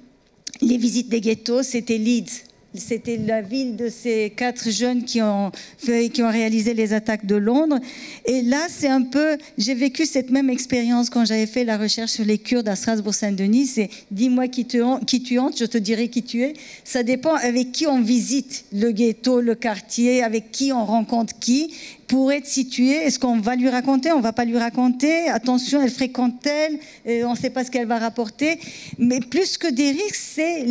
les visites des ghettos, c'était Leeds. C'était la ville de ces 4 jeunes qui ont réalisé les attaques de Londres. Et là, c'est un peu... J'ai vécu cette même expérience quand j'avais fait la recherche sur les Kurdes à Strasbourg-Saint-Denis. C'est « dis-moi qui tu hantes, je te dirai qui tu es ». Ça dépend avec qui on visite le ghetto, le quartier, avec qui on rencontre qui. Pour être situé, est-ce qu'on va lui raconter, on ne va pas lui raconter, attention, elle fréquente-t-elle, on ne sait pas ce qu'elle va rapporter. Mais plus que des risques, c'est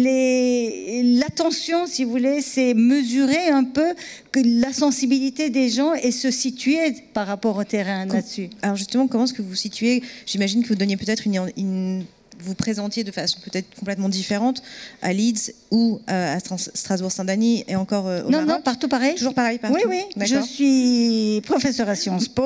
l'attention, si vous voulez, c'est mesurer un peu la sensibilité des gens et se situer par rapport au terrain là-dessus. Alors justement, comment est-ce que vous vous situez? J'imagine que vous donniez peut-être vous présentiez de façon peut-être complètement différente à Leeds ou à Strasbourg-Saint-Denis et encore au Maroc. Non, partout pareil. Toujours pareil partout. Oui, oui. Je suis professeure à Sciences Po.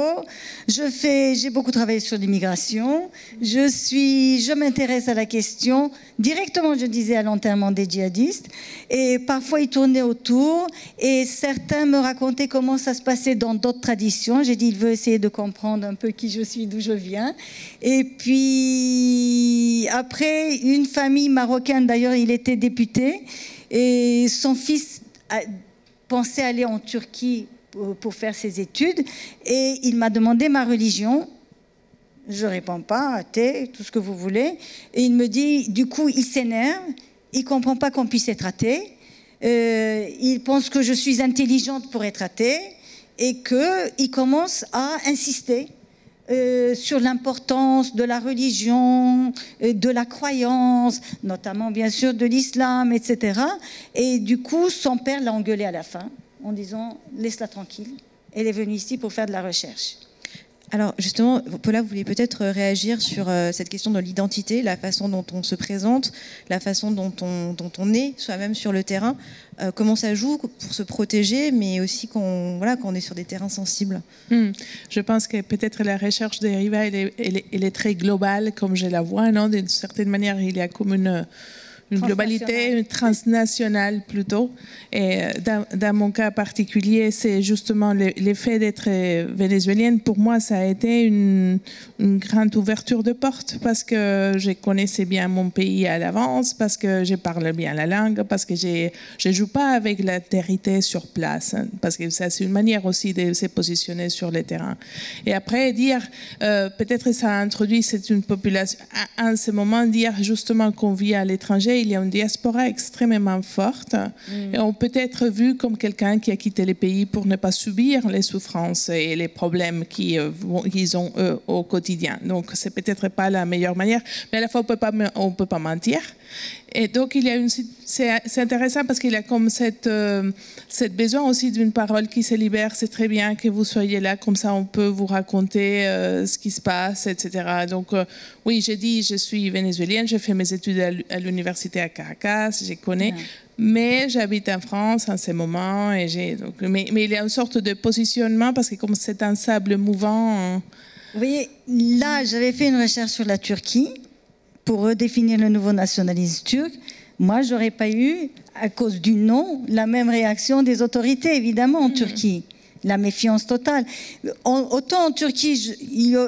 J'ai beaucoup travaillé sur l'immigration. Je m'intéresse à la question. Directement, je disais à l'enterrement des djihadistes. Et parfois, ils tournaient autour. Et certains me racontaient comment ça se passait dans d'autres traditions. J'ai dit, il veut essayer de comprendre un peu qui je suis, d'où je viens. Et puis... Après, une famille marocaine, d'ailleurs, il était député, et son fils, pensait aller en Turquie pour faire ses études. Et il m'a demandé ma religion. Je ne réponds pas, athée, tout ce que vous voulez. Et il me dit, du coup, il s'énerve. Il ne comprend pas qu'on puisse être athée. Il pense que je suis intelligente pour être athée. Et qu'il commence à insister sur l'importance de la religion, de la croyance, notamment bien sûr de l'islam, etc. Et du coup, son père l'a engueulé à la fin en disant « laisse-la tranquille ». Elle est venue ici pour faire de la recherche. Alors justement, Paula, vous voulez peut-être réagir sur cette question de l'identité, la façon dont on se présente, la façon dont on est soi-même sur le terrain, comment ça joue pour se protéger, mais aussi quand on est sur des terrains sensibles. Je pense que peut-être la recherche des Riva, elle est très globale, comme je la vois, non? D'une certaine manière, il y a comme une globalité transnationale plutôt. Et dans mon cas particulier, c'est justement l'effet d'être vénézuélienne. Pour moi, ça a été une grande ouverture de porte parce que je connaissais bien mon pays à l'avance, parce que je parle bien la langue, parce que je ne joue pas avec l'altérité sur place, hein, parce que ça, c'est une manière aussi de se positionner sur le terrain. Et après, dire, peut-être ça a introduit, c'est une population, à ce moment, dire justement qu'on vit à l'étranger, il y a une diaspora extrêmement forte et on peut être vu comme quelqu'un qui a quitté le pays pour ne pas subir les souffrances et les problèmes qu'ils ont au quotidien. Donc, c'est peut-être pas la meilleure manière, mais à la fois, on peut pas mentir. Et donc, c'est intéressant parce qu'il y a comme cette besoin aussi d'une parole qui se libère. C'est très bien que vous soyez là, comme ça on peut vous raconter ce qui se passe, etc. Donc, oui, j'ai dit, je suis vénézuélienne, j'ai fait mes études à l'université à Caracas, je connais, mais j'habite en France en ce moment. Mais il y a une sorte de positionnement parce que comme c'est un sable mouvant... Vous voyez, là, j'avais fait une recherche sur la Turquie pour redéfinir le nouveau nationalisme turc. Moi, je n'aurais pas eu, à cause du nom, la même réaction des autorités, évidemment, en Turquie. La méfiance totale. Autant en Turquie,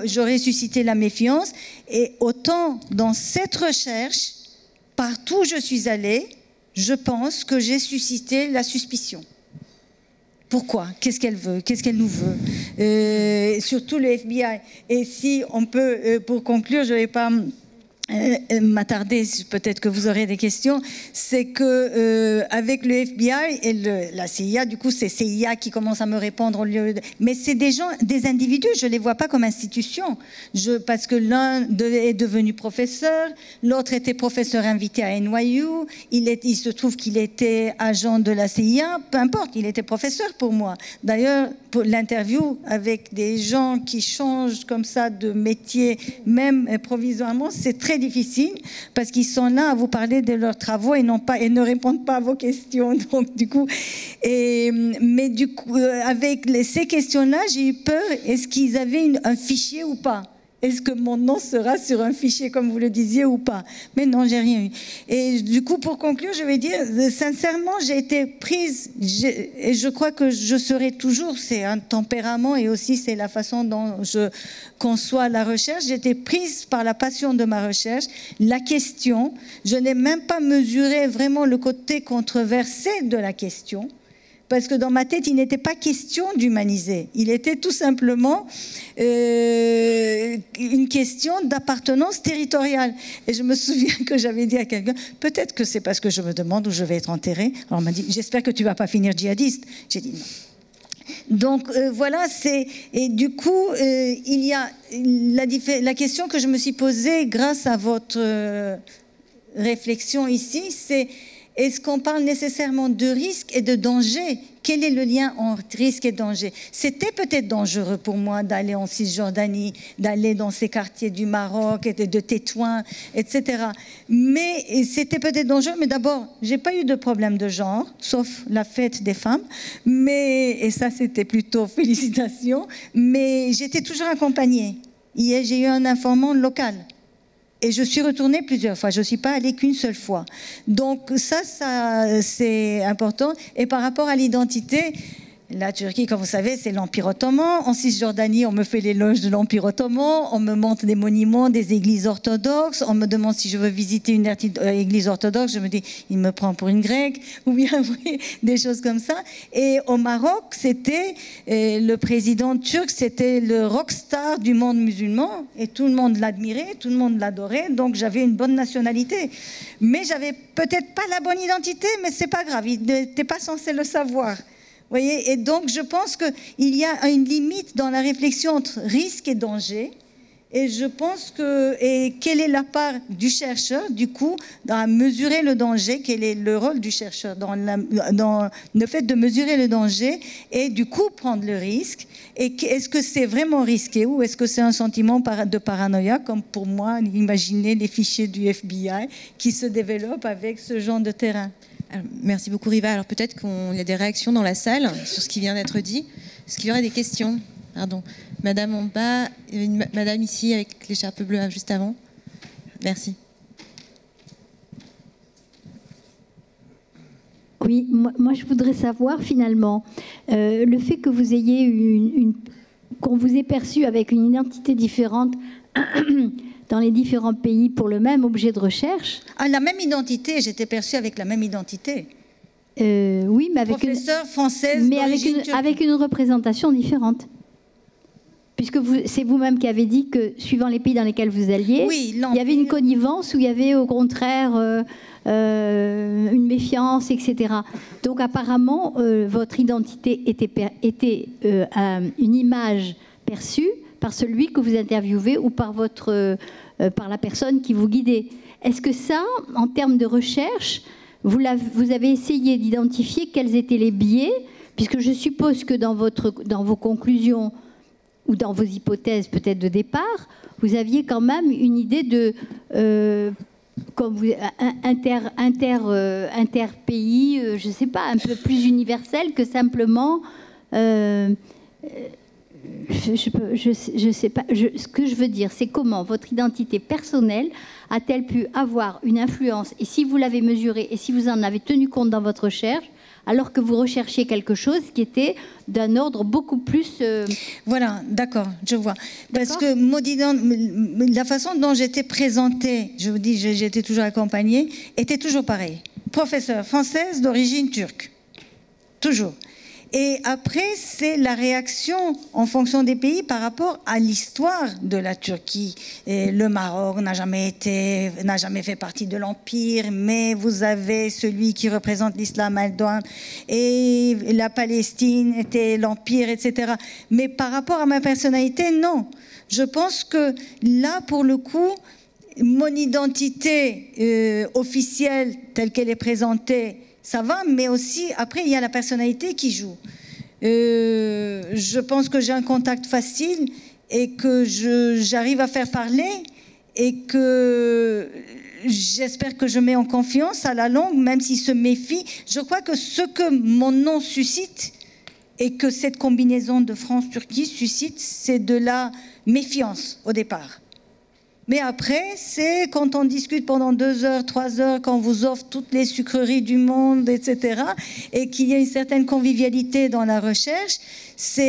j'aurais suscité la méfiance, et autant dans cette recherche, partout où je suis allée, je pense que j'ai suscité la suspicion. Pourquoi? Qu'est-ce qu'elle veut? Qu'est-ce qu'elle nous veut? Surtout le FBI. Et si on peut, pour conclure, je ne vais pas m'attarder, peut-être que vous aurez des questions, c'est que avec le FBI et la CIA, du coup c'est CIA qui commence à me répondre au lieu de... Mais c'est des gens, des individus, je les vois pas comme institution, parce que l'un est devenu professeur, l'autre était professeur invité à NYU, il se trouve qu'il était agent de la CIA, peu importe, il était professeur pour moi. D'ailleurs, pour l'interview avec des gens qui changent comme ça de métier, même provisoirement, c'est très difficile parce qu'ils sont là à vous parler de leurs travaux et ne répondent pas à vos questions. Donc, du coup, mais du coup, avec ces questions-là, j'ai eu peur. Est-ce qu'ils avaient un fichier ou pas? Est-ce que mon nom sera sur un fichier, comme vous le disiez, ou pas? Mais non, j'ai rien eu. Et du coup, pour conclure, je vais dire, sincèrement, j'ai été prise, et je crois que je serai toujours, c'est un tempérament, et aussi c'est la façon dont je conçois la recherche. J'ai été prise par la passion de ma recherche, la question. Je n'ai même pas mesuré vraiment le côté controversé de la question. Parce que dans ma tête, il n'était pas question d'humaniser. Il était tout simplement une question d'appartenance territoriale. Et je me souviens que j'avais dit à quelqu'un, peut-être que c'est parce que je me demande où je vais être enterrée. Alors on m'a dit, j'espère que tu ne vas pas finir djihadiste. J'ai dit non. Donc voilà, et du coup, il y a la question que je me suis posée grâce à votre réflexion ici, c'est: est-ce qu'on parle nécessairement de risque et de danger? Quel est le lien entre risque et danger? C'était peut-être dangereux pour moi d'aller en Cisjordanie, d'aller dans ces quartiers du Maroc, de Tétouan, etc. Mais c'était peut-être dangereux, mais d'abord, je n'ai pas eu de problème de genre, sauf la fête des femmes. Et ça, c'était plutôt félicitations. Mais j'étais toujours accompagnée. Hier, j'ai eu un informant local. Et je suis retournée plusieurs fois, je ne suis pas allée qu'une seule fois. Donc ça c'est important. Et par rapport à l'identité, La Turquie, comme vous savez, c'est l'Empire ottoman. En Cisjordanie, on me fait l'éloge de l'Empire ottoman. On me montre des monuments, des églises orthodoxes. On me demande si je veux visiter une église orthodoxe. Je me dis, il me prend pour une grecque. Ou bien oui, des choses comme ça. Et au Maroc, c'était le président turc, c'était le rockstar du monde musulman. Et tout le monde l'admirait, tout le monde l'adorait. Donc j'avais une bonne nationalité. Mais j'avais peut-être pas la bonne identité, mais c'est pas grave. Il n'était pas censé le savoir. Vous voyez, et donc je pense qu'il y a une limite dans la réflexion entre risque et danger. Et je pense quelle est la part du chercheur, du coup, à mesurer le danger, quel est le rôle du chercheur dans le fait de mesurer le danger et du coup prendre le risque. Et est-ce que c'est vraiment risqué ou est-ce que c'est un sentiment de paranoïa, comme pour moi, imaginez les fichiers du FBI qui se développent avec ce genre de terrain. Alors, merci beaucoup Riva. Alors peut-être qu'il y a des réactions dans la salle sur ce qui vient d'être dit. Est-ce qu'il y aurait des questions? Pardon. Madame en bas, madame ici avec l'écharpe bleue juste avant. Merci. Oui, moi je voudrais savoir finalement le fait que vous ayez qu'on vous ait perçu avec une identité différente dans les différents pays pour le même objet de recherche. Ah, la même identité, j'étais perçue avec la même identité. Oui, mais avec professeure française, mais avec une représentation différente. Puisque c'est vous-même qui avez dit que, suivant les pays dans lesquels vous alliez, oui, il y avait une connivence ou il y avait au contraire une méfiance, etc. Donc apparemment, votre identité était une image perçue par celui que vous interviewez ou par la personne qui vous guidait. Est-ce que ça, en termes de recherche, vous avez essayé d'identifier quels étaient les biais, puisque je suppose que dans vos conclusions ou dans vos hypothèses peut-être de départ, vous aviez quand même une idée de interpays, je ne sais pas, un peu plus universel que simplement... je sais pas. Ce que je veux dire, c'est comment votre identité personnelle a-t-elle pu avoir une influence, et si vous l'avez mesurée, et si vous en avez tenu compte dans votre recherche, alors que vous recherchiez quelque chose qui était d'un ordre beaucoup plus... Voilà, d'accord, je vois. Parce que la façon dont j'étais présentée, je vous dis, j'étais toujours accompagnée, était toujours pareille. Professeure française d'origine turque. Toujours. Et après, c'est la réaction en fonction des pays par rapport à l'histoire de la Turquie. Et le Maroc n'a jamais fait partie de l'Empire, mais vous avez celui qui représente l'islam Erdogan, et la Palestine était l'Empire, etc. Mais par rapport à ma personnalité, non. Je pense que là, pour le coup, mon identité officielle telle qu'elle est présentée, ça va, mais aussi, après, il y a la personnalité qui joue. Je pense que j'ai un contact facile et que j'arrive à faire parler et que j'espère que je mets en confiance à la longue, même s'il se méfie. Je crois que ce que mon nom suscite et que cette combinaison de France-Turquie suscite, c'est de la méfiance au départ. Mais après, c'est quand on discute pendant 2 heures, 3 heures, qu'on vous offre toutes les sucreries du monde, etc., et qu'il y a une certaine convivialité dans la recherche, ça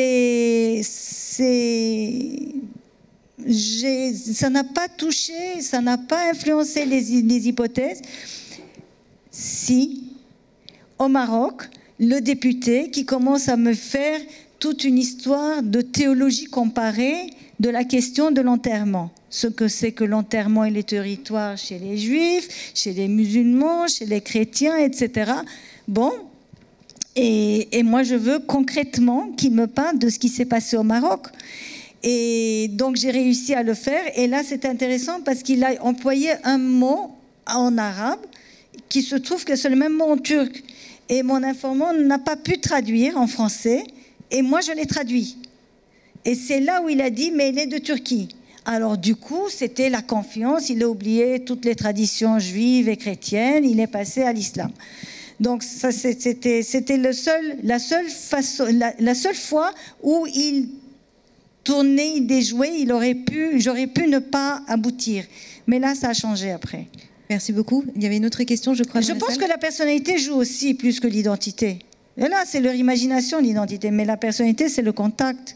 n'a pas touché, ça n'a pas influencé les hypothèses. Si, au Maroc, le député qui commence à me faire toute une histoire de théologie comparée de la question de l'enterrement. Ce que c'est que l'enterrement et les territoires chez les juifs, chez les musulmans, chez les chrétiens, etc. Bon, et moi je veux concrètement qu'il me parle de ce qui s'est passé au Maroc. Et donc j'ai réussi à le faire. Et là c'est intéressant parce qu'il a employé un mot en arabe qui se trouve que c'est le même mot en turc. Et mon informant n'a pas pu traduire en français. Et moi je l'ai traduit. Et c'est là où il a dit, mais il est de Turquie. Alors du coup, c'était la confiance, il a oublié toutes les traditions juives et chrétiennes, il est passé à l'islam. Donc ça, c'était la seule fois où il tournait, il déjouait, j'aurais pu ne pas aboutir. Mais là, ça a changé après. Merci beaucoup. Il y avait une autre question, je crois. Je pense que la personnalité joue aussi plus que l'identité. Et là, c'est leur imagination, l'identité. Mais la personnalité, c'est le contact.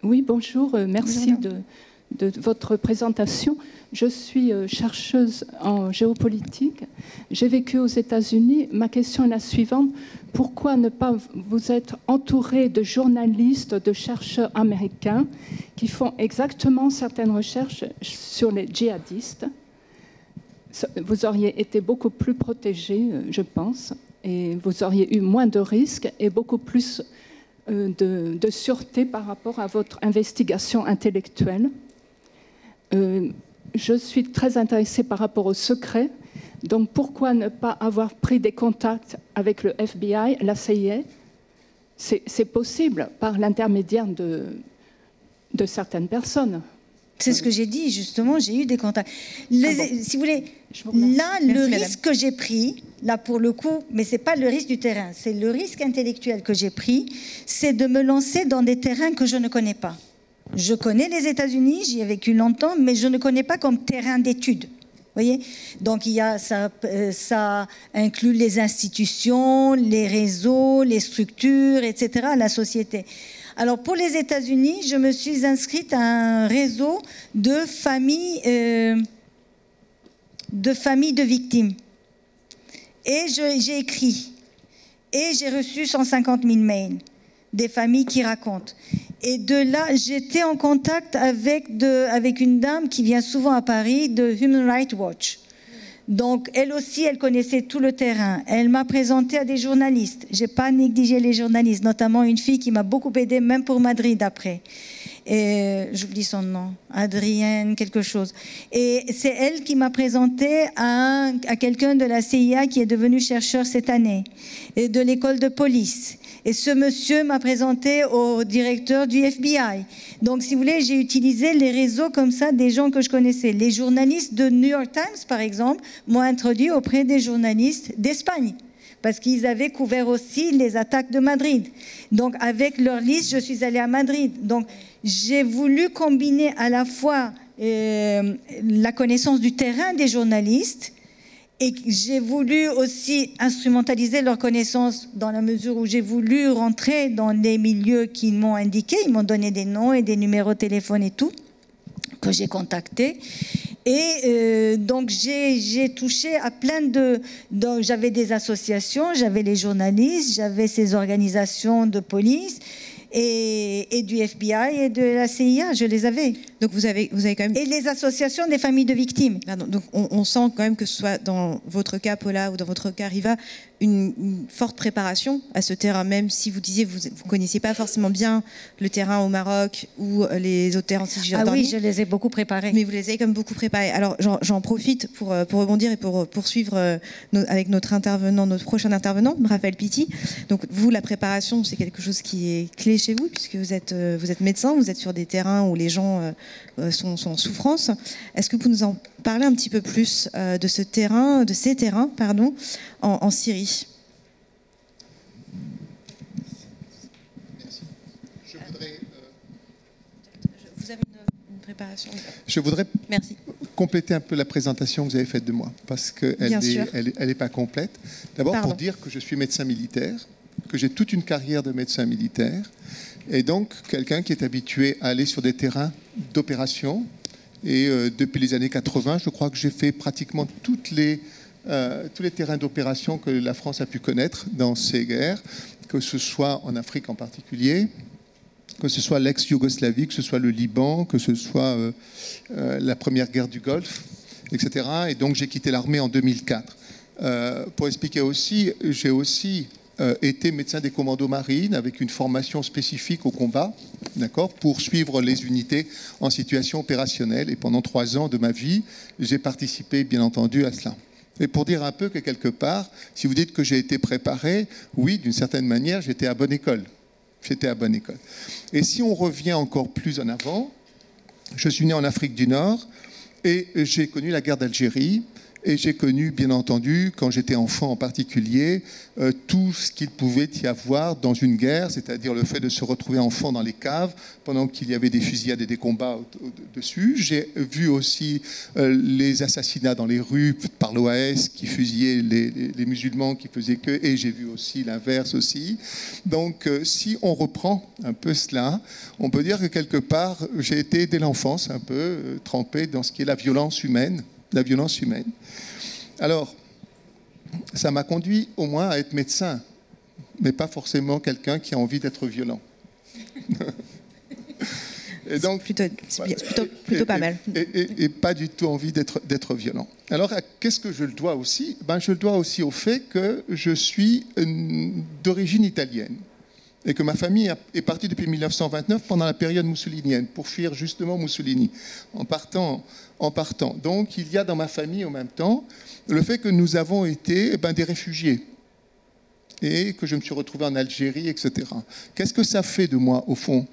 Oui, bonjour. Merci de votre présentation. Je suis chercheuse en géopolitique. J'ai vécu aux États-Unis. Ma question est la suivante. Pourquoi ne pas vous être entouré de journalistes, de chercheurs américains qui font exactement certaines recherches sur les djihadistes? Vous auriez été beaucoup plus protégé, je pense, et vous auriez eu moins de risques et beaucoup plus de sûreté par rapport à votre investigation intellectuelle. Je suis très intéressée par rapport au secret. Donc pourquoi ne pas avoir pris des contacts avec le FBI, la CIA? C'est possible par l'intermédiaire de certaines personnes. C'est ce que j'ai dit, justement, j'ai eu des contacts. Si vous voulez, là, le risque que j'ai pris, là pour le coup, mais ce n'est pas le risque du terrain, c'est le risque intellectuel que j'ai pris, c'est de me lancer dans des terrains que je ne connais pas. Je connais les États-Unis, j'y ai vécu longtemps, mais je ne connais pas comme terrain d'étude. Voyez, donc ça inclut les institutions, les réseaux, les structures, etc., la société. Alors pour les États-Unis, je me suis inscrite à un réseau de familles de victimes. Et j'ai écrit. Et j'ai reçu 150 000 mails des familles qui racontent. Et de là, j'étais en contact avec une dame qui vient souvent à Paris, de Human Rights Watch. Donc, elle aussi, elle connaissait tout le terrain. Elle m'a présenté à des journalistes. Je n'ai pas négligé les journalistes, notamment une fille qui m'a beaucoup aidée, même pour Madrid après. J'oublie son nom, Adrienne quelque chose. Et c'est elle qui m'a présenté à quelqu'un de la CIA qui est devenu chercheur cette année, et de l'école de police. Et ce monsieur m'a présenté au directeur du FBI. Donc, si vous voulez, j'ai utilisé les réseaux comme ça des gens que je connaissais. Les journalistes de New York Times, par exemple, m'ont introduit auprès des journalistes d'Espagne, parce qu'ils avaient couvert aussi les attaques de Madrid. Donc, avec leur liste, je suis allée à Madrid. Donc, j'ai voulu combiner à la fois la connaissance du terrain des journalistes, et j'ai voulu aussi instrumentaliser leur connaissance dans la mesure où j'ai voulu rentrer dans les milieux qu'ils m'ont indiqués. Ils m'ont donné des noms et des numéros de téléphone et tout, que j'ai contactés. Et donc, j'ai touché à plein donc, j'avais des associations, j'avais les journalistes, j'avais ces organisations de police, et du FBI et de la CIA, je les avais. Donc vous avez quand même... Et les associations des familles de victimes. Pardon, donc on sent quand même que ce soit dans votre cas, Paula, ou dans votre cas, Riva, une forte préparation à ce terrain, même si vous disiez vous ne connaissiez pas forcément bien le terrain au Maroc ou les autres terrains en Cisjordanie. Ah oui, je les ai beaucoup préparés. Mais vous les avez quand même beaucoup préparés. Alors j'en profite pour rebondir et pour poursuivre avec notre prochain intervenant, Raphaël Pitti. Donc vous, la préparation, c'est quelque chose qui est clé chez vous, puisque vous êtes médecin, vous êtes sur des terrains où les gens sont en souffrance. Est-ce que vous pouvez nous en parler un petit peu plus de ces terrains, en Syrie? Merci. Je voudrais, vous avez une préparation? Je voudrais Merci. compléter un peu la présentation que vous avez faite de moi, parce qu'elle n'est pas complète. D'abord, pour dire que je suis médecin militaire, que j'ai toute une carrière de médecin militaire, et donc quelqu'un qui est habitué à aller sur des terrains d'opération. Et depuis les années 80, je crois que j'ai fait pratiquement tous les terrains d'opération que la France a pu connaître dans ces guerres, que ce soit en Afrique en particulier, que ce soit l'ex-Yougoslavie, que ce soit le Liban, que ce soit la première guerre du Golfe, etc. Et donc j'ai quitté l'armée en 2004. Pour expliquer aussi, j'ai aussi été médecin des commandos marines avec une formation spécifique au combat, d'accord, pour suivre les unités en situation opérationnelle. Et pendant 3 ans de ma vie, j'ai participé, bien entendu, à cela. Et pour dire un peu que quelque part, si vous dites que j'ai été préparé, oui, d'une certaine manière, j'étais à bonne école. J'étais à bonne école. Et si on revient encore plus en avant, je suis né en Afrique du Nord et j'ai connu la guerre d'Algérie. Et j'ai connu, bien entendu, quand j'étais enfant en particulier, tout ce qu'il pouvait y avoir dans une guerre, c'est-à-dire le fait de se retrouver enfant dans les caves pendant qu'il y avait des fusillades et des combats dessus. J'ai vu aussi les assassinats dans les rues par l'OAS qui fusillaient les musulmans qui faisaient que, et j'ai vu aussi l'inverse aussi. Donc si on reprend un peu cela, on peut dire que quelque part, j'ai été dès l'enfance un peu trempé dans ce qui est la violence humaine. La violence humaine. Alors, ça m'a conduit au moins à être médecin, mais pas forcément quelqu'un qui a envie d'être violent. Et donc, plutôt pas mal. Et pas du tout envie d'être violent. Alors, qu'est-ce que je le dois aussi? Je le dois aussi au fait que je suis d'origine italienne et que ma famille est partie depuis 1929 pendant la période mussolinienne pour fuir justement Mussolini en partant. Donc, il y a dans ma famille en même temps le fait que nous avons été des réfugiés et que je me suis retrouvé en Algérie, etc. Qu'est-ce que ça fait de moi, au fond?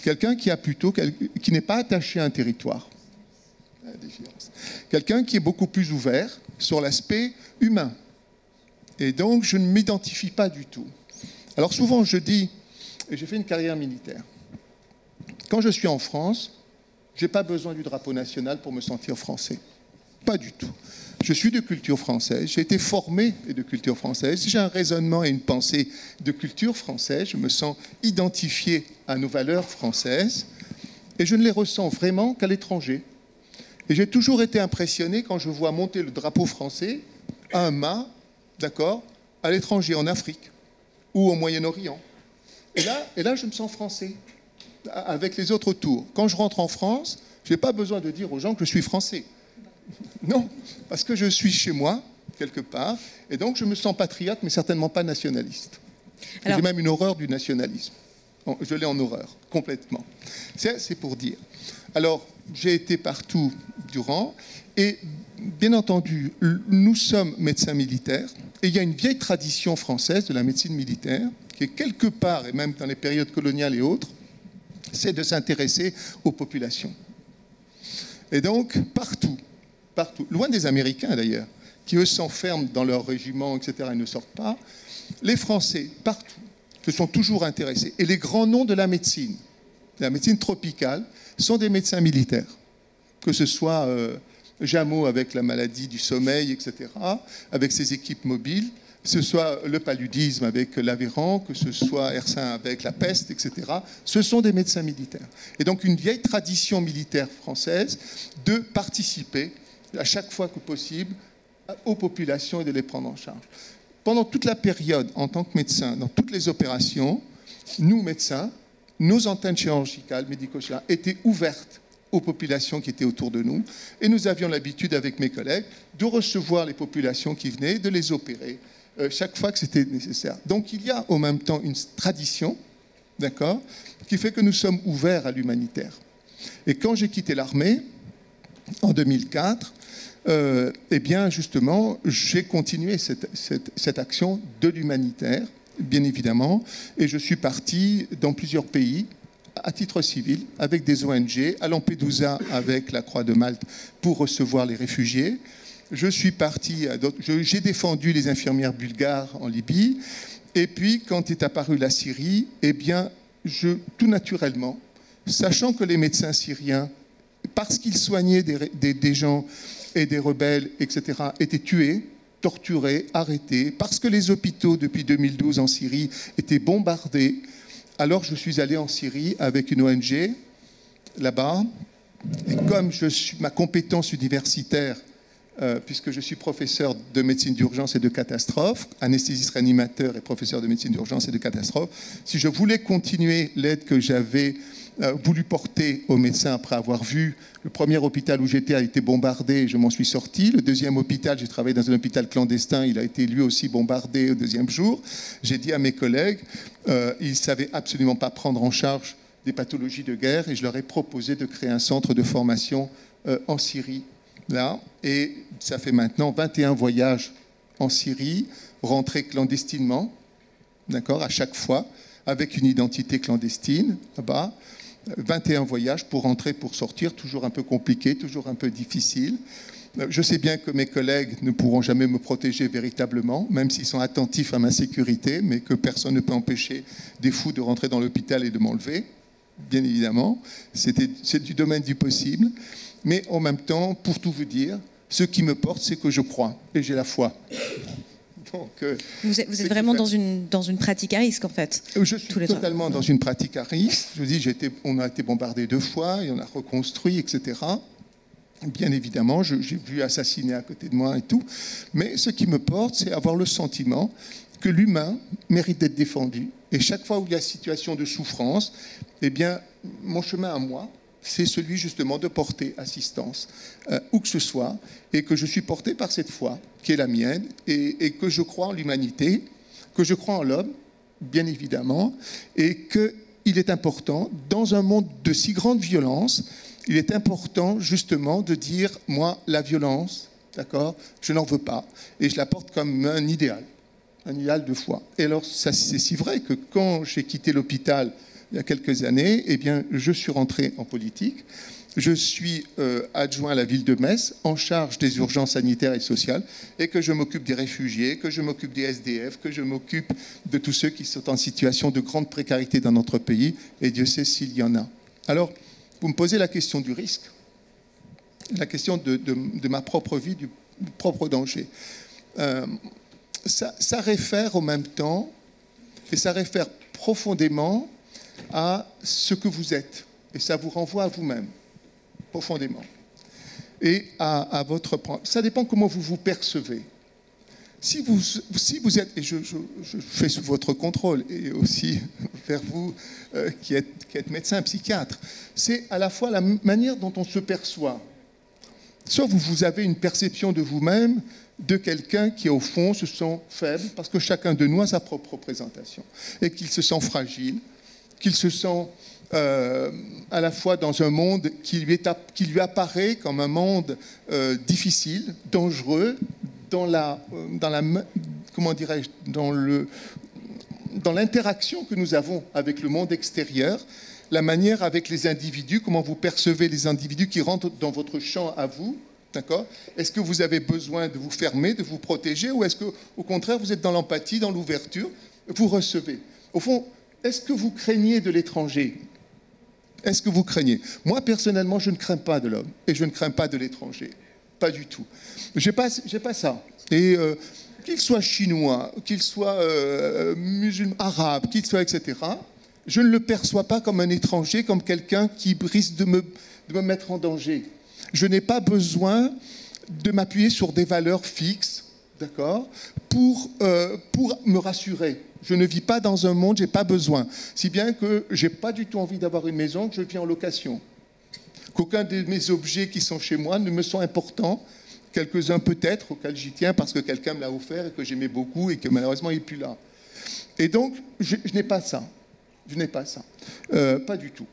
Quelqu'un qui n'est pas attaché à un territoire. Quelqu'un qui est beaucoup plus ouvert sur l'aspect humain. Et donc, je ne m'identifie pas du tout. Alors, souvent, je dis, et j'ai fait une carrière militaire, quand je suis en France, je n'ai pas besoin du drapeau national pour me sentir français. Pas du tout. Je suis de culture française, j'ai été formé de culture française, j'ai un raisonnement et une pensée de culture française, je me sens identifié à nos valeurs françaises et je ne les ressens vraiment qu'à l'étranger. Et j'ai toujours été impressionné quand je vois monter le drapeau français à un mât, d'accord, à l'étranger, en Afrique ou au Moyen-Orient. Et là, je me sens français, avec les autres tours. Quand je rentre en France, je n'ai pas besoin de dire aux gens que je suis français. Non, parce que je suis chez moi, quelque part, et donc je me sens patriote, mais certainement pas nationaliste. J'ai même une horreur du nationalisme. Je l'ai en horreur, complètement. C'est pour dire. Alors, j'ai été partout durant, et bien entendu, nous sommes médecins militaires, et il y a une vieille tradition française de la médecine militaire, qui est quelque part, et même dans les périodes coloniales et autres, c'est de s'intéresser aux populations. Et donc, partout, loin des Américains d'ailleurs, qui eux s'enferment dans leur régiment, etc., et ne sortent pas, les Français, partout, se sont toujours intéressés. Et les grands noms de la médecine tropicale, sont des médecins militaires. Que ce soit Jameau avec la maladie du sommeil, etc., avec ses équipes mobiles, que ce soit le paludisme avec l'Aveyron, que ce soit Hersin avec la peste, etc., ce sont des médecins militaires. Et donc une vieille tradition militaire française de participer à chaque fois que possible aux populations et de les prendre en charge. Pendant toute la période, en tant que médecin, dans toutes les opérations, nous, médecins, nos antennes chirurgicales, médico-chirurgicales, étaient ouvertes aux populations qui étaient autour de nous. Et nous avions l'habitude, avec mes collègues, de recevoir les populations qui venaient, de les opérer, chaque fois que c'était nécessaire. Donc il y a en même temps une tradition, d'accord, qui fait que nous sommes ouverts à l'humanitaire. Et quand j'ai quitté l'armée, en 2004, eh bien justement, j'ai continué cette action de l'humanitaire, bien évidemment, et je suis parti dans plusieurs pays, à titre civil, avec des ONG, à Lampedusa avec la Croix de Malte pour recevoir les réfugiés. Je suis parti, j'ai défendu les infirmières bulgares en Libye, et puis quand est apparue la Syrie, eh bien, tout naturellement, sachant que les médecins syriens, parce qu'ils soignaient des gens et des rebelles, etc., étaient tués, torturés, arrêtés, parce que les hôpitaux, depuis 2012 en Syrie, étaient bombardés, alors je suis allé en Syrie avec une ONG, là-bas, et comme ma compétence universitaire, puisque je suis professeur de médecine d'urgence et de catastrophe, anesthésiste réanimateur et professeur de médecine d'urgence et de catastrophe, si je voulais continuer l'aide que j'avais voulu porter aux médecins après avoir vu le premier hôpital où j'étais a été bombardé et je m'en suis sorti. Le deuxième hôpital, j'ai travaillé dans un hôpital clandestin, il a été lui aussi bombardé au deuxième jour. J'ai dit à mes collègues, ils ne savaient absolument pas prendre en charge des pathologies de guerre et je leur ai proposé de créer un centre de formation en Syrie. Là, et ça fait maintenant 21 voyages en Syrie, rentrés clandestinement, d'accord, à chaque fois, avec une identité clandestine, là-bas. 21 voyages pour rentrer, pour sortir, toujours un peu compliqué, toujours un peu difficile. Je sais bien que mes collègues ne pourront jamais me protéger véritablement, même s'ils sont attentifs à ma sécurité, mais que personne ne peut empêcher des fous de rentrer dans l'hôpital et de m'enlever, bien évidemment. C'est du domaine du possible. Mais en même temps, pour tout vous dire, ce qui me porte, c'est que je crois et j'ai la foi. Donc, vous êtes vraiment dans une pratique à risque, en fait. Je suis totalement dans une pratique à risque. Je vous dis, on a été bombardé 2 fois, et on a reconstruit, etc. Bien évidemment, j'ai vu assassiner à côté de moi et tout. Mais ce qui me porte, c'est avoir le sentiment que l'humain mérite d'être défendu. Et chaque fois où il y a situation de souffrance, eh bien, mon chemin à moi, c'est celui justement de porter assistance, où que ce soit, et que je suis porté par cette foi qui est la mienne, et que je crois en l'humanité, que je crois en l'homme, bien évidemment, et qu'il est important, dans un monde de si grande violence, il est important justement de dire, moi, la violence, d'accord, je n'en veux pas, et je la porte comme un idéal de foi. Et alors, c'est si vrai que quand j'ai quitté l'hôpital il y a quelques années, eh bien, je suis rentré en politique. Je suis adjoint à la ville de Metz, en charge des urgences sanitaires et sociales, et que je m'occupe des réfugiés, que je m'occupe des SDF, que je m'occupe de tous ceux qui sont en situation de grande précarité dans notre pays, et Dieu sait s'il y en a. Alors, vous me posez la question du risque, la question de ma propre vie, du propre danger. Ça réfère en même temps, et ça réfère profondément à ce que vous êtes. Et ça vous renvoie à vous-même, profondément. Et à votre... Ça dépend comment vous vous percevez. Si vous êtes... Et je fais sous votre contrôle, et aussi vers vous qui êtes médecin, psychiatre, c'est à la fois la manière dont on se perçoit. Soit vous avez une perception de vous-même de quelqu'un qui, au fond, se sent faible, parce que chacun de nous a sa propre représentation, et qu'il se sent fragile, qu'il se sent à la fois dans un monde qui lui apparaît comme un monde difficile, dangereux, comment dirais-je, dans l'interaction que nous avons avec le monde extérieur, la manière avec les individus, comment vous percevez les individus qui rentrent dans votre champ à vous, d'accord ? Est-ce que vous avez besoin de vous fermer, de vous protéger, ou est-ce qu'au contraire, vous êtes dans l'empathie, dans l'ouverture, vous recevez ? Au fond, est-ce que vous craignez de l'étranger ? Est-ce que vous craignez ? Moi, personnellement, je ne crains pas de l'homme et je ne crains pas de l'étranger. Pas du tout. J'ai pas ça. Et qu'il soit chinois, qu'il soit musulman, arabe, qu'il soit, etc., je ne le perçois pas comme un étranger, comme quelqu'un qui risque de me mettre en danger. Je n'ai pas besoin de m'appuyer sur des valeurs fixes, d'accord, pour me rassurer. Je ne vis pas dans un monde, je n'ai pas besoin. Si bien que je n'ai pas du tout envie d'avoir une maison, que je vis en location. Qu'aucun de mes objets qui sont chez moi ne me sont importants. Quelques-uns peut-être, auxquels j'y tiens parce que quelqu'un me l'a offert et que j'aimais beaucoup et que malheureusement il n'est plus là. Et donc, je n'ai pas ça. Je n'ai pas ça. Pas du tout.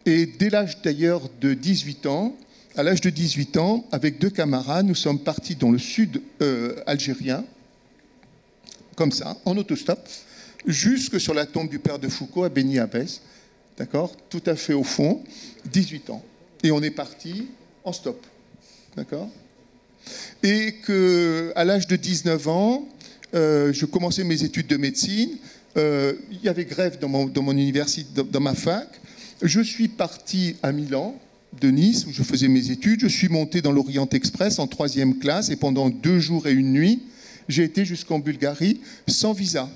Et dès l'âge d'ailleurs de 18 ans, à l'âge de 18 ans, avec 2 camarades, nous sommes partis dans le sud algérien, comme ça, en autostop, jusque sur la tombe du père de Foucault à Beni Abbès, d'accord, tout à fait au fond, 18 ans. Et on est parti en stop, d'accord. Et qu'à l'âge de 19 ans, je commençais mes études de médecine, il y avait grève dans mon université, dans ma fac. Je suis parti à Milan, de Nice, où je faisais mes études. Je suis monté dans l'Orient Express en 3e classe et pendant 2 jours et 1 nuit, j'ai été jusqu'en Bulgarie sans visa.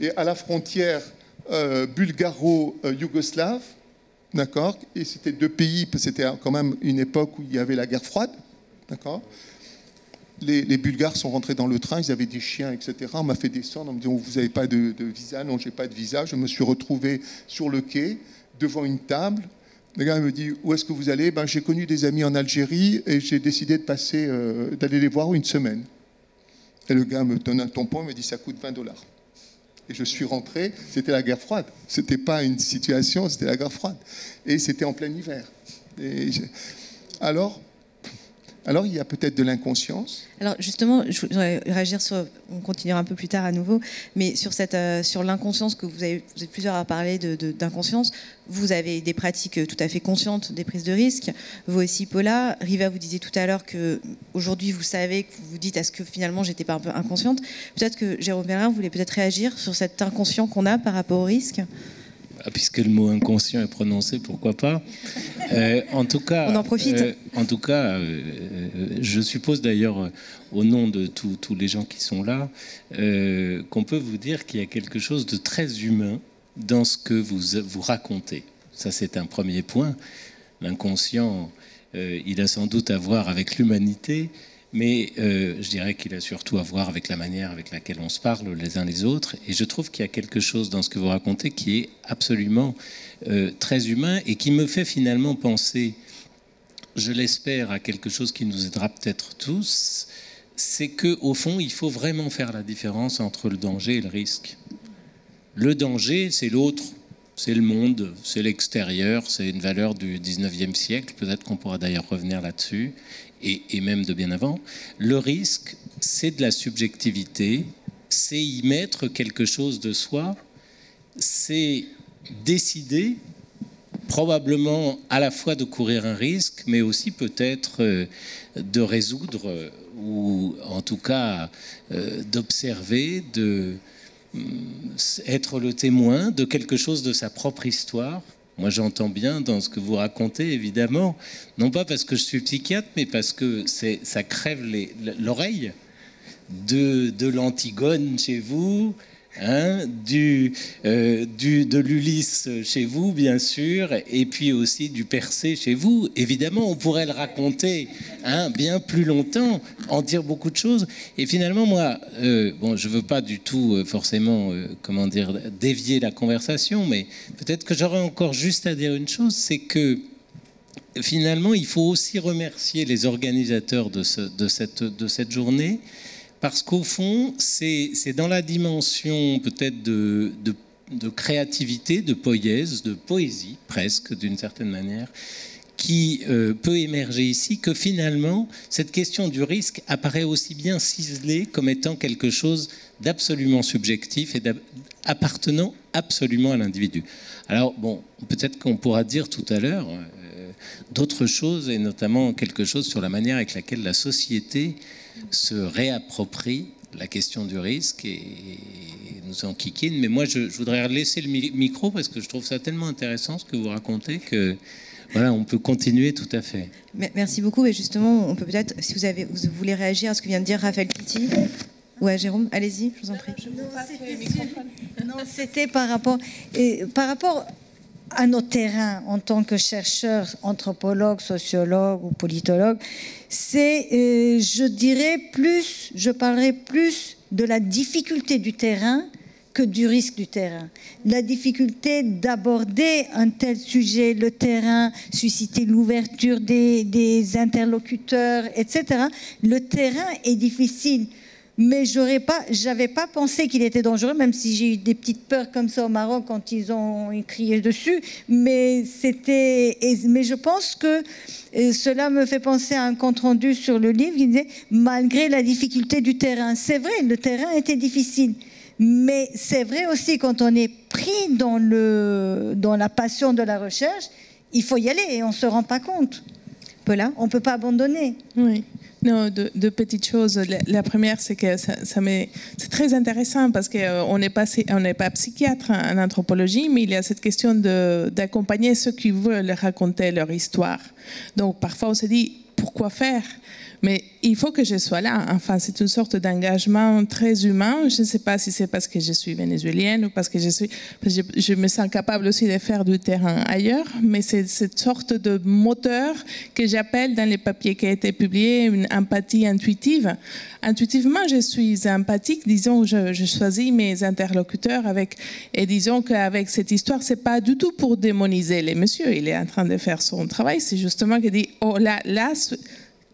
Et à la frontière bulgaro-yougoslave, d'accord, et c'était 2 pays, c'était quand même une époque où il y avait la guerre froide, d'accord. Les Bulgares sont rentrés dans le train, ils avaient des chiens, etc. On m'a fait descendre en me disant « Vous n'avez pas de visa ?» Non, je n'ai pas de visa. Je me suis retrouvé sur le quai, devant une table. Le gars me dit « Où est-ce que vous allez ?» J'ai connu des amis en Algérie et j'ai décidé d'aller les voir 1 semaine. Et le gars me donne un tampon et me dit « Ça coûte $20. » Et je suis rentré, c'était la guerre froide. Ce n'était pas une situation, c'était la guerre froide. Et c'était en plein hiver. Alors, Alors, il y a peut-être de l'inconscience. Alors, justement, je voudrais réagir sur... On continuera un peu plus tard à nouveau, mais sur l'inconscience, que vous êtes plusieurs à parler d'inconscience. Vous avez des pratiques tout à fait conscientes des prises de risques. Vous aussi, Paula. Riva, vous disiez tout à l'heure qu'aujourd'hui, vous savez, que vous vous dites, est-ce que finalement, j'étais pas un peu inconsciente? Peut-être que Jérôme Pellerin voulait peut-être réagir sur cet inconscient qu'on a par rapport au risque. Puisque le mot inconscient est prononcé, pourquoi pas. En tout cas, on en profite. Je suppose d'ailleurs, au nom de tous les gens qui sont là, qu'on peut vous dire qu'il y a quelque chose de très humain dans ce que vous racontez. Ça, c'est un premier point. L'inconscient, il a sans doute à voir avec l'humanité, mais je dirais qu'il a surtout à voir avec la manière avec laquelle on se parle les uns les autres. Et je trouve qu'il y a quelque chose dans ce que vous racontez qui est absolument très humain et qui me fait finalement penser, je l'espère, à quelque chose qui nous aidera peut-être tous. C'est qu'au fond, il faut vraiment faire la différence entre le danger et le risque. Le danger, c'est l'autre. C'est le monde, c'est l'extérieur, c'est une valeur du 19e siècle. Peut-être qu'on pourra d'ailleurs revenir là-dessus. Et même de bien avant. Le risque, c'est de la subjectivité, c'est y mettre quelque chose de soi, c'est décider probablement à la fois de courir un risque, mais aussi peut-être de résoudre, ou en tout cas d'observer, être le témoin de quelque chose de sa propre histoire. Moi, j'entends bien dans ce que vous racontez, évidemment, non pas parce que je suis psychiatre, mais parce que ça crève l'oreille de l'Antigone chez vous, hein, de l'Ulysse chez vous, bien sûr, et puis aussi du Persée chez vous. Évidemment, on pourrait le raconter bien plus longtemps, en dire beaucoup de choses. Et finalement, moi, je ne veux pas du tout forcément, dévier la conversation, mais peut-être que j'aurais encore juste à dire une chose, c'est que finalement, il faut aussi remercier les organisateurs de cette journée, parce qu'au fond, c'est dans la dimension peut-être de créativité, de poésie, presque, d'une certaine manière, qui peut émerger ici, que finalement, cette question du risque apparaît aussi bien ciselée comme étant quelque chose d'absolument subjectif et appartenant absolument à l'individu. Alors, peut-être qu'on pourra dire tout à l'heure d'autres choses, et notamment quelque chose sur la manière avec laquelle la société se réapproprie la question du risque et nous enquiquine. Mais moi, je voudrais laisser le micro parce que je trouve ça tellement intéressant ce que vous racontez que voilà, on peut continuer tout à fait. Merci beaucoup. Et justement, on peut peut-être, si vous voulez réagir à ce que vient de dire Raphaël Pitti. Ouais, Jérôme, allez-y, je vous en prie. Non, c'était par rapport à nos terrains en tant que chercheurs, anthropologues, sociologues ou politologues, je parlerai plus de la difficulté du terrain que du risque du terrain. La difficulté d'aborder un tel sujet, le terrain, susciter l'ouverture des interlocuteurs, etc. Le terrain est difficile. Mais j'avais pas pensé qu'il était dangereux, même si j'ai eu des petites peurs comme ça au Maroc quand ils ont écrit dessus. Mais je pense que cela me fait penser à un compte-rendu sur le livre qui disait « Malgré la difficulté du terrain ». C'est vrai, le terrain était difficile. Mais c'est vrai aussi, quand on est pris dans la passion de la recherche, il faut y aller et on ne se rend pas compte. Paula, on ne peut pas abandonner. Oui. Non, deux petites choses. La première, c'est que c'est très intéressant parce qu'on n'est pas psychiatre en anthropologie, mais il y a cette question d'accompagner ceux qui veulent raconter leur histoire. Donc, parfois, on se dit, pourquoi faire ? Mais il faut que je sois là. Enfin, c'est une sorte d'engagement très humain. Je ne sais pas si c'est parce que je suis vénézuélienne ou parce que je me sens capable aussi de faire du terrain ailleurs. Mais c'est cette sorte de moteur que j'appelle dans les papiers qui ont été publiés une empathie intuitive. Intuitivement, je suis empathique. Disons, je choisis mes interlocuteurs et disons qu'avec cette histoire, c'est pas du tout pour démoniser les messieurs. Il est en train de faire son travail. C'est justement qu'il dit, oh là,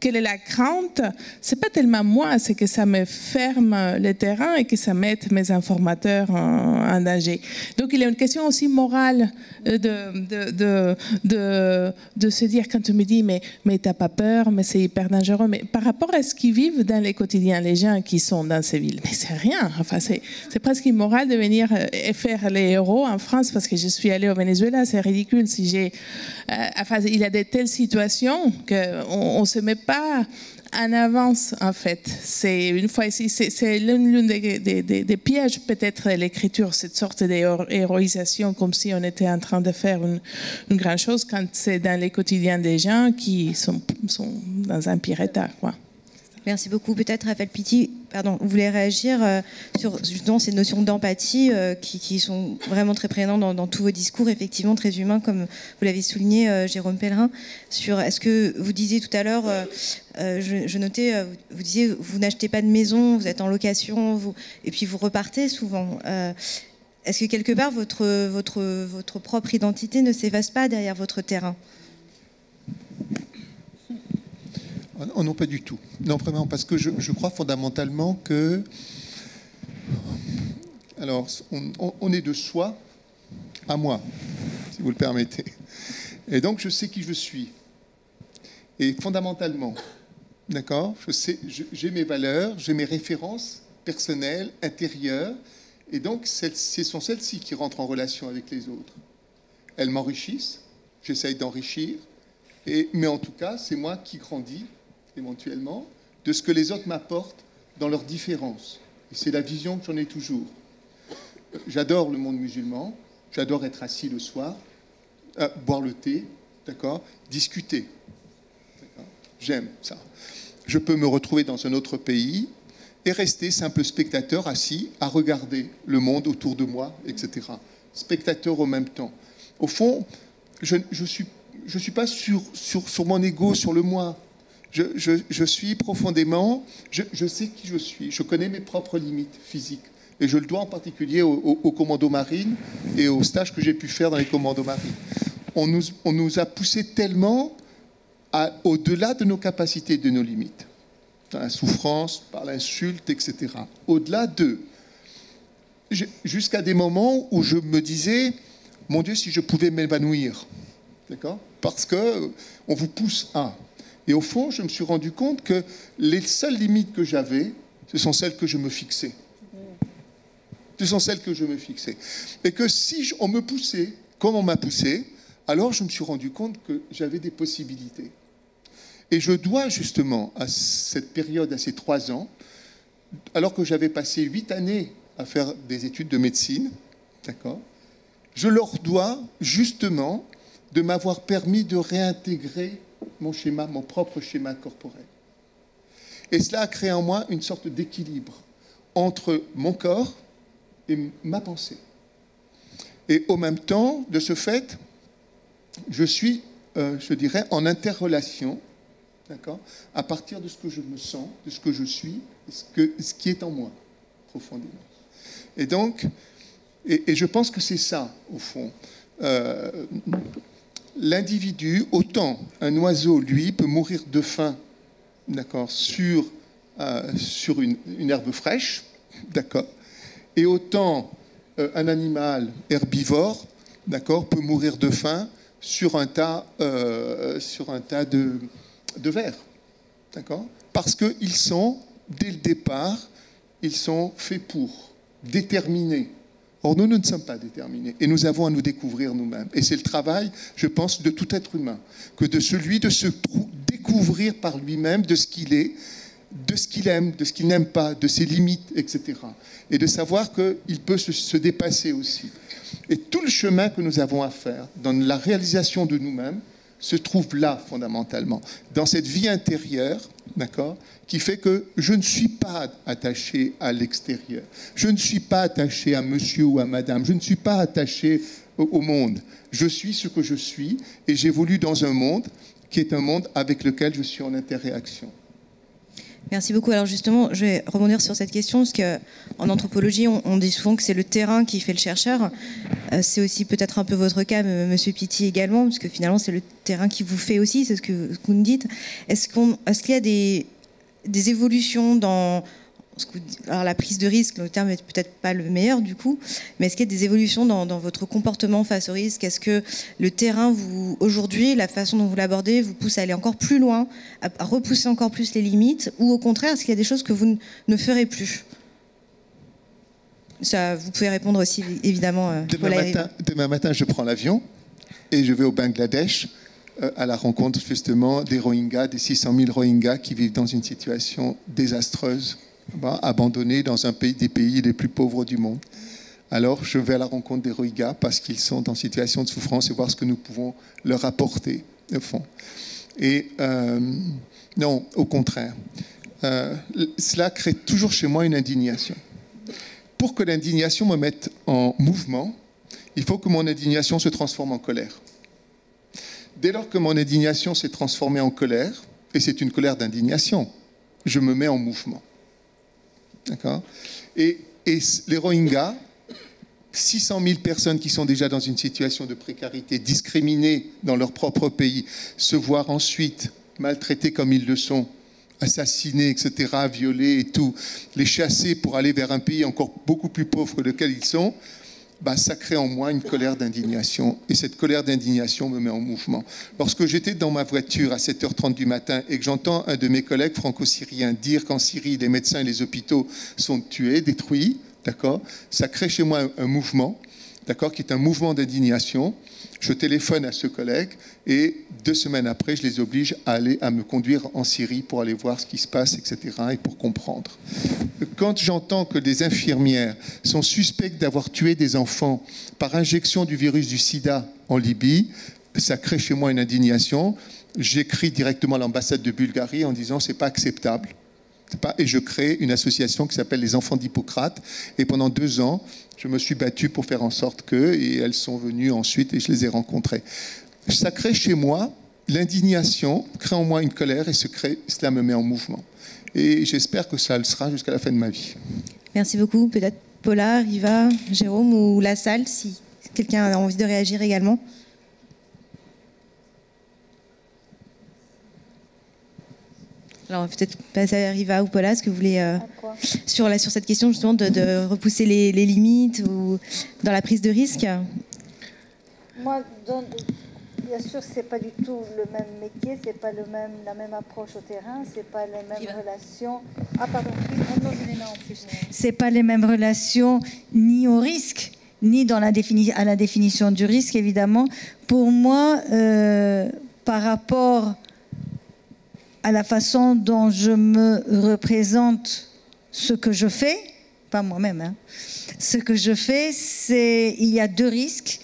quelle est la crainte? C'est pas tellement moi, c'est que ça me ferme le terrain et que ça mette mes informateurs en danger. Donc il y a une question aussi morale de se dire, quand tu me dis mais t'as pas peur, mais c'est hyper dangereux, mais par rapport à ce qu'ils vivent dans les quotidiens, les gens qui sont dans ces villes, mais c'est rien. Enfin, c'est presque immoral de venir et faire les héros en France parce que je suis allée au Venezuela, c'est ridicule. Si j'ai, enfin, il y a de telles situations qu'on ne se met pas en avance, en fait. C'est une fois ici, c'est l'une des pièges peut-être de l'écriture, cette sorte d'héroïsation, comme si on était en train de faire une grande chose quand c'est dans les quotidiens des gens qui sont dans un pire état, quoi. Merci beaucoup. Peut-être Raphaël Pitti, pardon, vous voulez réagir sur justement ces notions d'empathie qui sont vraiment très présentes dans tous vos discours, effectivement très humains, comme vous l'avez souligné, Jérôme Pellerin. Sur, est-ce que vous disiez tout à l'heure, je notais, vous disiez, vous n'achetez pas de maison, vous êtes en location, et puis vous repartez souvent. Est-ce que quelque part votre propre identité ne s'efface pas derrière votre terrain ? Oh non, pas du tout. Non, vraiment, parce que je crois fondamentalement que... Alors, on est de soi à moi, si vous le permettez. Et donc, je sais qui je suis. Et fondamentalement, d'accord, j'ai mes valeurs, j'ai mes références personnelles, intérieures, et donc, ce sont celles-ci qui rentrent en relation avec les autres. Elles m'enrichissent, j'essaye d'enrichir, mais en tout cas, c'est moi qui grandis, éventuellement, de ce que les autres m'apportent dans leurs différences. Et c'est la vision que j'en ai toujours. J'adore le monde musulman, j'adore être assis le soir, boire le thé, d'accord, discuter. D'accord, j'aime ça. Je peux me retrouver dans un autre pays et rester simple spectateur assis à regarder le monde autour de moi, etc. Spectateur au même temps. Au fond, je suis pas sur mon ego, sur le moi. Je suis profondément, je sais qui je suis, je connais mes propres limites physiques. Et je le dois en particulier au commando marine et aux stages que j'ai pu faire dans les commandos marines. On nous a poussé tellement au-delà de nos capacités, de nos limites. Dans la souffrance, par l'insulte, etc. Au-delà d'eux. Jusqu'à des moments où je me disais, mon Dieu, si je pouvais m'évanouir. D'accord ? Parce qu'on vous pousse à... Et au fond, je me suis rendu compte que les seules limites que j'avais, ce sont celles que je me fixais. Ce sont celles que je me fixais. Et que si on me poussait, comme on m'a poussé, alors je me suis rendu compte que j'avais des possibilités. Et je dois justement à cette période, à ces 3 ans, alors que j'avais passé 8 années à faire des études de médecine, d'accord, je leur dois justement de m'avoir permis de réintégrer mon schéma, mon propre schéma corporel. Et cela a créé en moi une sorte d'équilibre entre mon corps et ma pensée. Et au même temps, de ce fait, je suis, je dirais, en interrelation, d'accord, à partir de ce que je me sens, de ce que je suis, ce qui est en moi, profondément. Et donc, et je pense que c'est ça, au fond. L'individu, autant un oiseau, lui, peut mourir de faim, d'accord, sur une herbe fraîche, d'accord, et autant un animal herbivore, d'accord, peut mourir de faim sur un tas de vers, d'accord, parce qu'ils sont, dès le départ, ils sont faits pour, déterminés. Or, nous ne sommes pas déterminés et nous avons à nous découvrir nous-mêmes. Et c'est le travail, je pense, de tout être humain, que de celui de se découvrir par lui-même de ce qu'il est, de ce qu'il aime, de ce qu'il n'aime pas, de ses limites, etc. Et de savoir qu'il peut se dépasser aussi. Et tout le chemin que nous avons à faire dans la réalisation de nous-mêmes se trouve là, fondamentalement, dans cette vie intérieure, d'accord, qui fait que je ne suis pas attaché à l'extérieur. Je ne suis pas attaché à monsieur ou à madame. Je ne suis pas attaché au monde. Je suis ce que je suis et j'évolue dans un monde qui est un monde avec lequel je suis en interréaction. Merci beaucoup. Alors justement, je vais rebondir sur cette question, parce qu'en anthropologie, on dit souvent que c'est le terrain qui fait le chercheur. C'est aussi peut-être un peu votre cas, Monsieur Pitty également, parce que finalement, c'est le terrain qui vous fait aussi, c'est ce que vous nous dites. Est-ce qu'il y a des évolutions dans... Alors la prise de risque, le terme n'est peut-être pas le meilleur du coup, mais est-ce qu'il y a des évolutions dans votre comportement face au risque? Est-ce que le terrain, aujourd'hui, la façon dont vous l'abordez, vous pousse à aller encore plus loin, à repousser encore plus les limites, ou au contraire, est-ce qu'il y a des choses que vous ne ferez plus? Ça, vous pouvez répondre aussi, évidemment. Demain matin, je prends l'avion et je vais au Bangladesh à la rencontre justement des Rohingyas, des 600 000 Rohingyas qui vivent dans une situation désastreuse, abandonnés dans des pays les plus pauvres du monde. Alors, je vais à la rencontre des Rohingyas parce qu'ils sont en situation de souffrance et voir ce que nous pouvons leur apporter, au fond. Et non, au contraire. Cela crée toujours chez moi une indignation. Pour que l'indignation me mette en mouvement, il faut que mon indignation se transforme en colère. Dès lors que mon indignation s'est transformée en colère, et c'est une colère d'indignation, je me mets en mouvement. D'accord ? Et les Rohingyas, 600 000 personnes qui sont déjà dans une situation de précarité, discriminées dans leur propre pays, se voir ensuite maltraitées comme ils le sont, assassinés, etc., violés et tout, les chasser pour aller vers un pays encore beaucoup plus pauvre que lequel ils sont, ça crée en moi une colère d'indignation. Et cette colère d'indignation me met en mouvement. Lorsque j'étais dans ma voiture à 7h30 du matin et que j'entends un de mes collègues franco-syriens dire qu'en Syrie, les médecins et les hôpitaux sont tués, détruits, d'accord, ça crée chez moi un mouvement, d'accord, qui est un mouvement d'indignation. Je téléphone à ce collègue et 2 semaines après, je les oblige à me conduire en Syrie pour aller voir ce qui se passe, etc., et pour comprendre. Quand j'entends que des infirmières sont suspectes d'avoir tué des enfants par injection du virus du sida en Libye, ça crée chez moi une indignation. J'écris directement à l'ambassade de Bulgarie en disant « c'est pas acceptable ». Et je crée une association qui s'appelle les Enfants d'Hippocrate. Et pendant 2 ans, je me suis battu pour faire en sorte que, et elles sont venues ensuite et je les ai rencontrées. Ça crée chez moi l'indignation, crée en moi une colère et cela me met en mouvement. Et j'espère que ça le sera jusqu'à la fin de ma vie. Merci beaucoup. Peut-être Paula, Riva, Jérôme ou la salle, si quelqu'un a envie de réagir également. Alors peut-être passer à Riva ou Paula, est-ce que vous voulez sur cette question justement de repousser les limites ou dans la prise de risque? Moi, bien sûr, c'est pas du tout le même métier, c'est pas la même approche au terrain, c'est pas les mêmes relations. Ah pardon, c'est pas les mêmes relations ni au risque, ni à la définition du risque évidemment. Pour moi, par rapport à la façon dont je me représente ce que je fais, pas moi-même, ce que je fais, il y a 2 risques.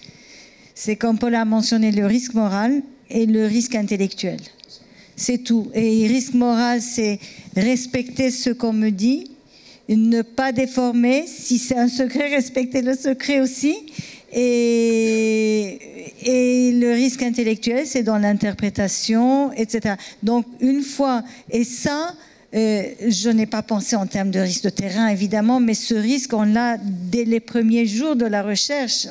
C'est comme Paul a mentionné, le risque moral et le risque intellectuel. C'est tout. Et le risque moral, c'est respecter ce qu'on me dit, ne pas déformer. Si c'est un secret, respecter le secret aussi. Et le risque intellectuel, c'est dans l'interprétation, etc. Donc, une fois, et ça, je n'ai pas pensé en termes de risque de terrain, évidemment, mais ce risque, on l'a dès les premiers jours de la recherche.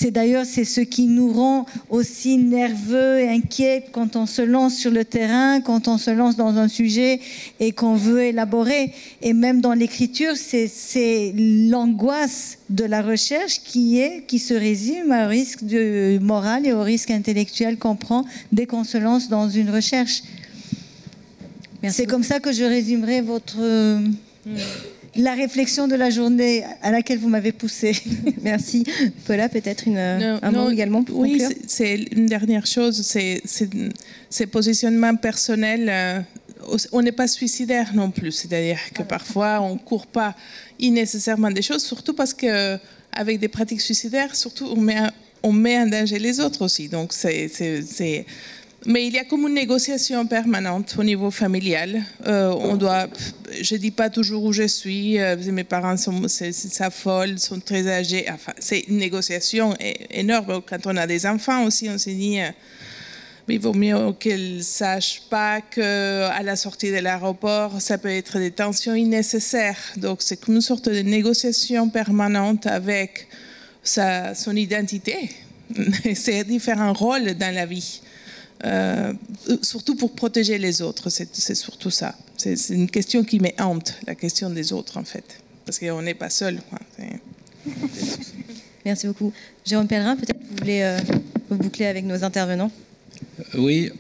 D'ailleurs, c'est ce qui nous rend aussi nerveux et inquiets quand on se lance sur le terrain, quand on se lance dans un sujet et qu'on veut élaborer. Et même dans l'écriture, c'est l'angoisse de la recherche qui se résume au risque moral et au risque intellectuel qu'on prend dès qu'on se lance dans une recherche. C'est comme ça que je résumerai la réflexion de la journée à laquelle vous m'avez poussé. Merci. Paula, peut-être un mot également pour conclure. C'est une dernière chose, c'est positionnement personnel. On n'est pas suicidaire non plus, c'est-à-dire que parfois on ne court pas nécessairement des choses, surtout parce qu'avec des pratiques suicidaires, surtout on met en danger les autres aussi. Donc mais il y a comme une négociation permanente au niveau familial. Je ne dis pas toujours où je suis. Mes parents sont folles, sont très âgés. Enfin, c'est une négociation énorme. Quand on a des enfants aussi, on s'est dit... Mais il vaut mieux qu'elle ne sache pas qu'à la sortie de l'aéroport, ça peut être des tensions nécessaires. Donc, c'est comme une sorte de négociation permanente avec son identité. C'est différents rôles dans la vie. Surtout pour protéger les autres, c'est surtout ça. C'est une question qui me hante, la question des autres, en fait. Parce qu'on n'est pas seul. Merci beaucoup. Jérôme Pellerin, peut-être vous voulez boucler avec nos intervenants. Oui.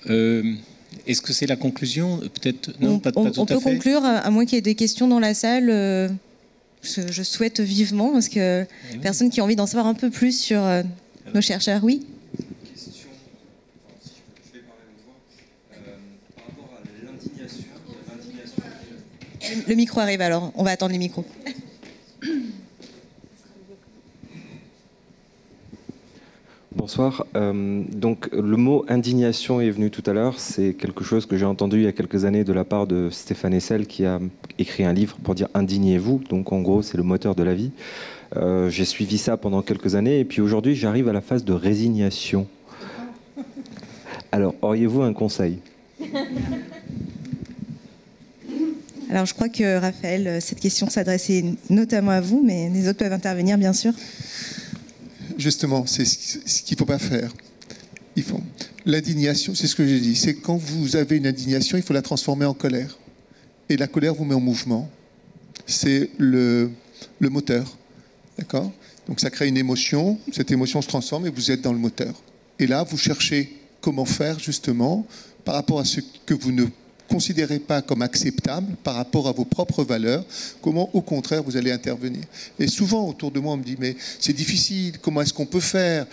Est-ce que c'est la conclusion? Peut-être non, pas tout à fait. On peut conclure, à moins qu'il y ait des questions dans la salle. Je souhaite vivement, parce que personne qui a envie d'en savoir un peu plus sur nos chercheurs. Oui. Question, si je vais parler avec voix, par rapport à l'indignation. Le micro arrive alors, on va attendre les micros. Bonsoir. Donc le mot indignation est venu tout à l'heure. C'est quelque chose que j'ai entendu il y a quelques années de la part de Stéphane Hessel, qui a écrit un livre pour dire indignez-vous. Donc en gros, c'est le moteur de la vie. J'ai suivi ça pendant quelques années et puis aujourd'hui, j'arrive à la phase de résignation. Alors, auriez-vous un conseil? Alors, je crois que Raphaël, cette question s'adressait notamment à vous, mais les autres peuvent intervenir, bien sûr. Justement, c'est ce qu'il ne faut pas faire. L'indignation, c'est ce que j'ai dit, c'est quand vous avez une indignation, il faut la transformer en colère. Et la colère vous met en mouvement. C'est le moteur. D'accord? Donc ça crée une émotion, cette émotion se transforme et vous êtes dans le moteur. Et là, vous cherchez comment faire, justement, par rapport à ce que vous ne considérez pas comme acceptable par rapport à vos propres valeurs, comment au contraire vous allez intervenir. Et souvent autour de moi on me dit mais c'est difficile, comment est-ce qu'on peut faire,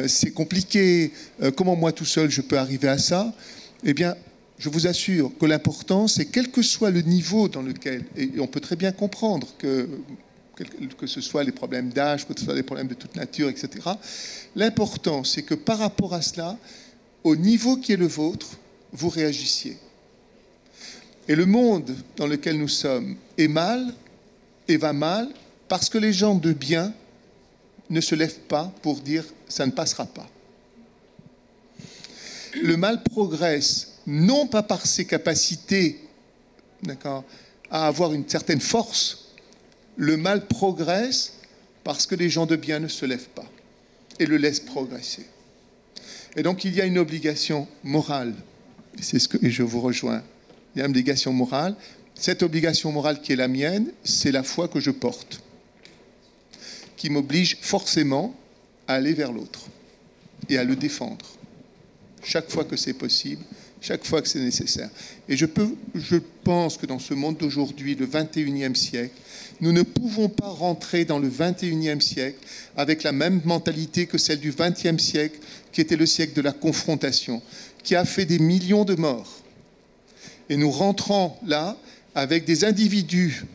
c'est compliqué, comment moi tout seul je peux arriver à ça? Eh bien je vous assure que l'important c'est quel que soit le niveau dans lequel, et on peut très bien comprendre que ce soit les problèmes d'âge, que ce soit les problèmes de toute nature, etc. L'important c'est que par rapport à cela, au niveau qui est le vôtre, vous réagissiez. Et le monde dans lequel nous sommes est mal et va mal parce que les gens de bien ne se lèvent pas pour dire « ça ne passera pas ». Le mal progresse non pas par ses capacités, d'accord, à avoir une certaine force. Le mal progresse parce que les gens de bien ne se lèvent pas et le laissent progresser. Et donc il y a une obligation morale, et je vous rejoins. Il y a une obligation morale. Cette obligation morale qui est la mienne, c'est la foi que je porte, qui m'oblige forcément à aller vers l'autre et à le défendre, chaque fois que c'est possible, chaque fois que c'est nécessaire. Et je pense que dans ce monde d'aujourd'hui, le 21e siècle, nous ne pouvons pas rentrer dans le 21e siècle avec la même mentalité que celle du 20e siècle, qui était le siècle de la confrontation, qui a fait des millions de morts. Et nous rentrons là avec des individus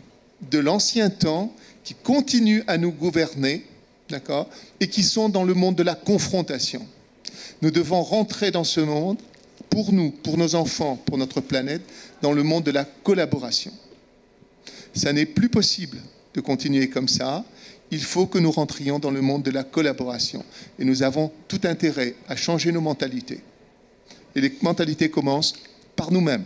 de l'ancien temps qui continuent à nous gouverner, d'accord, et qui sont dans le monde de la confrontation. Nous devons rentrer dans ce monde, pour nous, pour nos enfants, pour notre planète, dans le monde de la collaboration. Ça n'est plus possible de continuer comme ça. Il faut que nous rentrions dans le monde de la collaboration. Et nous avons tout intérêt à changer nos mentalités. Et les mentalités commencent par nous-mêmes.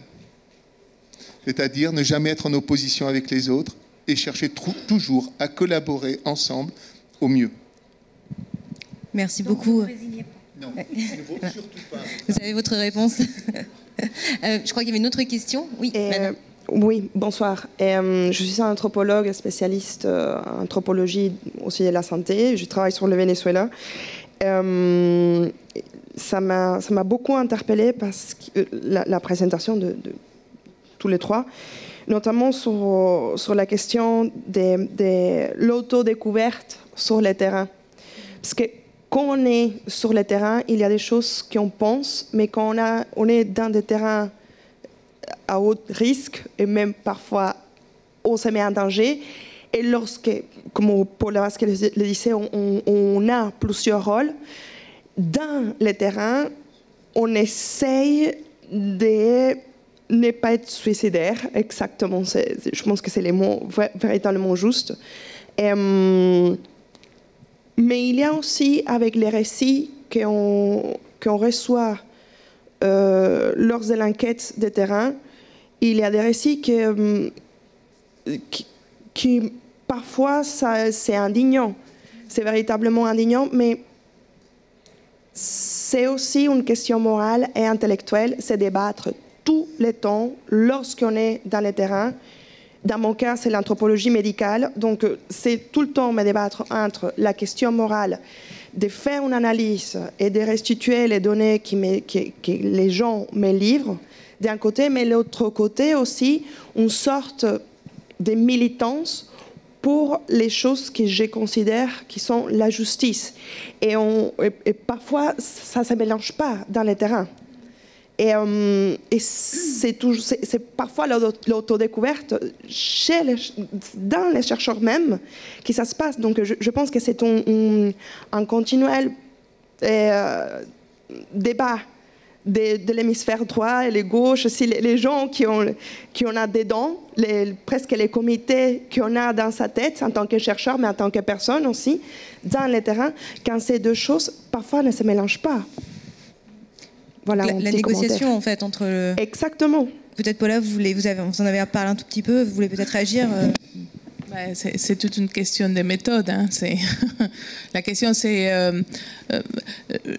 C'est-à-dire ne jamais être en opposition avec les autres et chercher toujours à collaborer ensemble au mieux. Merci beaucoup. Non, il ne faut surtout pas. Vous avez votre réponse. Je crois qu'il y avait une autre question. Oui, madame. Oui, bonsoir. Je suis un anthropologue spécialiste en anthropologie aussi de la santé. Je travaille sur le Venezuela. Ça m'a beaucoup interpellée parce que la présentation de tous les trois, notamment sur la question de l'autodécouverte sur le terrain. Parce que quand on est sur le terrain, il y a des choses qu'on pense, mais quand on est dans des terrains à haut risque, et même parfois on se met en danger, et lorsque, comme Paul Lavasque le disait, on a plusieurs rôles, dans le terrain, on essaye de ne pas être suicidaire, exactement. Je pense que c'est les mots véritablement justes. Mais il y a aussi, avec les récits qu'on reçoit lors de l'enquête de terrain, il y a des récits qui parfois, c'est indignant. C'est véritablement indignant, mais c'est aussi une question morale et intellectuelle. C'est débattre tout le temps lorsqu'on est dans le terrain. Dans mon cas, c'est l'anthropologie médicale. Donc, c'est tout le temps me débattre entre la question morale de faire une analyse et de restituer les données que les gens me livrent d'un côté, mais de l'autre côté aussi, une sorte de militance pour les choses que je considère qui sont la justice. Et parfois, ça ne se mélange pas dans le terrain. Et c'est parfois l'autodécouverte dans les chercheurs même que ça se passe. Donc je pense que c'est un continuel débat de l'hémisphère droit et le gauche, aussi les gens qui ont dedans, presque les comités qu'on a dans sa tête en tant que chercheur, mais en tant que personne aussi, dans le terrain, quand ces deux choses, parfois, ne se mélangent pas. Voilà, la négociation, en fait, entre... Exactement. Peut-être, Paula, vous en avez parlé un tout petit peu, vous voulez peut-être réagir C'est toute une question de méthode. Hein. La question, c'est...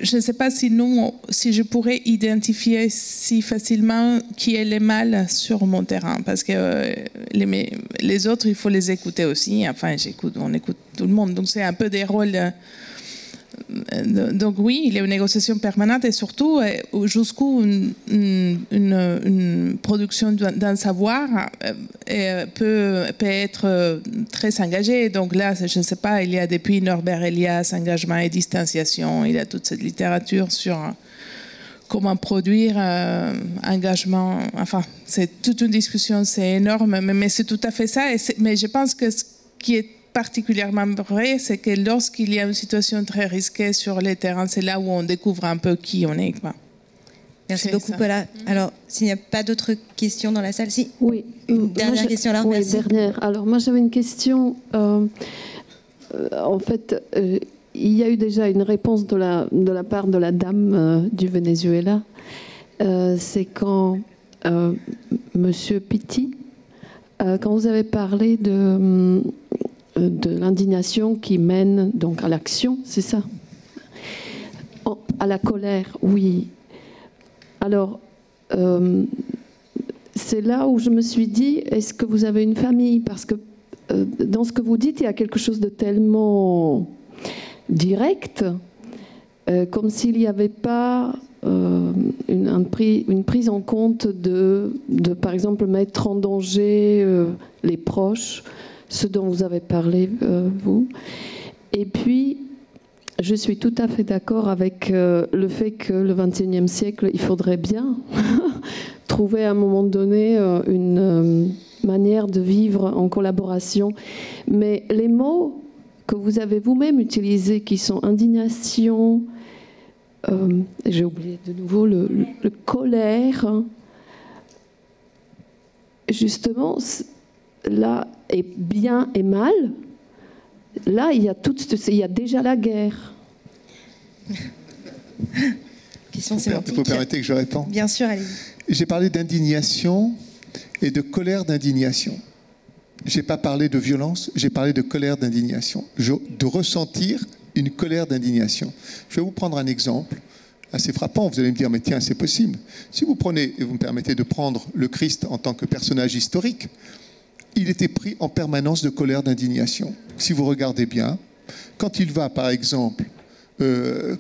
je ne sais pas si je pourrais identifier si facilement qui est le mal sur mon terrain. Parce que les autres, il faut les écouter aussi. Enfin, on écoute tout le monde. Donc, c'est un peu des rôles... Donc oui, il y a une négociation permanente et surtout jusqu'où une production d'un savoir peut être très engagée. Donc là, je ne sais pas, il y a depuis Norbert Elias, engagement et distanciation, il y a toute cette littérature sur comment produire engagement. Enfin, c'est toute une discussion, c'est énorme, mais c'est tout à fait ça. Mais je pense que ce qui est particulièrement vrai, c'est que lorsqu'il y a une situation très risquée sur les terrains, c'est là où on découvre un peu qui on est. Quoi. Merci beaucoup, Paula. Alors, s'il n'y a pas d'autres questions dans la salle, si. Oui. Dernière question là. Oui, dernière. Alors, moi, j'avais une question. En fait, il y a eu déjà une réponse de la part de la dame du Venezuela. C'est quand Monsieur Pitti, quand vous avez parlé de l'indignation qui mène donc à l'action, c'est ça? À la colère, oui. Alors, c'est là où je me suis dit, est-ce que vous avez une famille? Parce que dans ce que vous dites, il y a quelque chose de tellement direct, comme s'il n'y avait pas une prise en compte de, par exemple, mettre en danger les proches, ce dont vous avez parlé, vous. Et puis, je suis tout à fait d'accord avec le fait que le XXIe siècle, il faudrait bien trouver à un moment donné une manière de vivre en collaboration. Mais les mots que vous avez vous-même utilisés, qui sont indignation, j'ai oublié de nouveau le colère, hein, justement, là, et bien et mal, là, il y a déjà la guerre. Question sémantique. Vous permettez que je réponde? Bien sûr, allez-y. J'ai parlé d'indignation et de colère d'indignation. Je n'ai pas parlé de violence, j'ai parlé de colère d'indignation. De ressentir une colère d'indignation. Je vais vous prendre un exemple assez frappant. Vous allez me dire, mais tiens, c'est possible. Si vous prenez, et vous me permettez de prendre le Christ en tant que personnage historique, il était pris en permanence de colère d'indignation. Si vous regardez bien, quand il va, par exemple,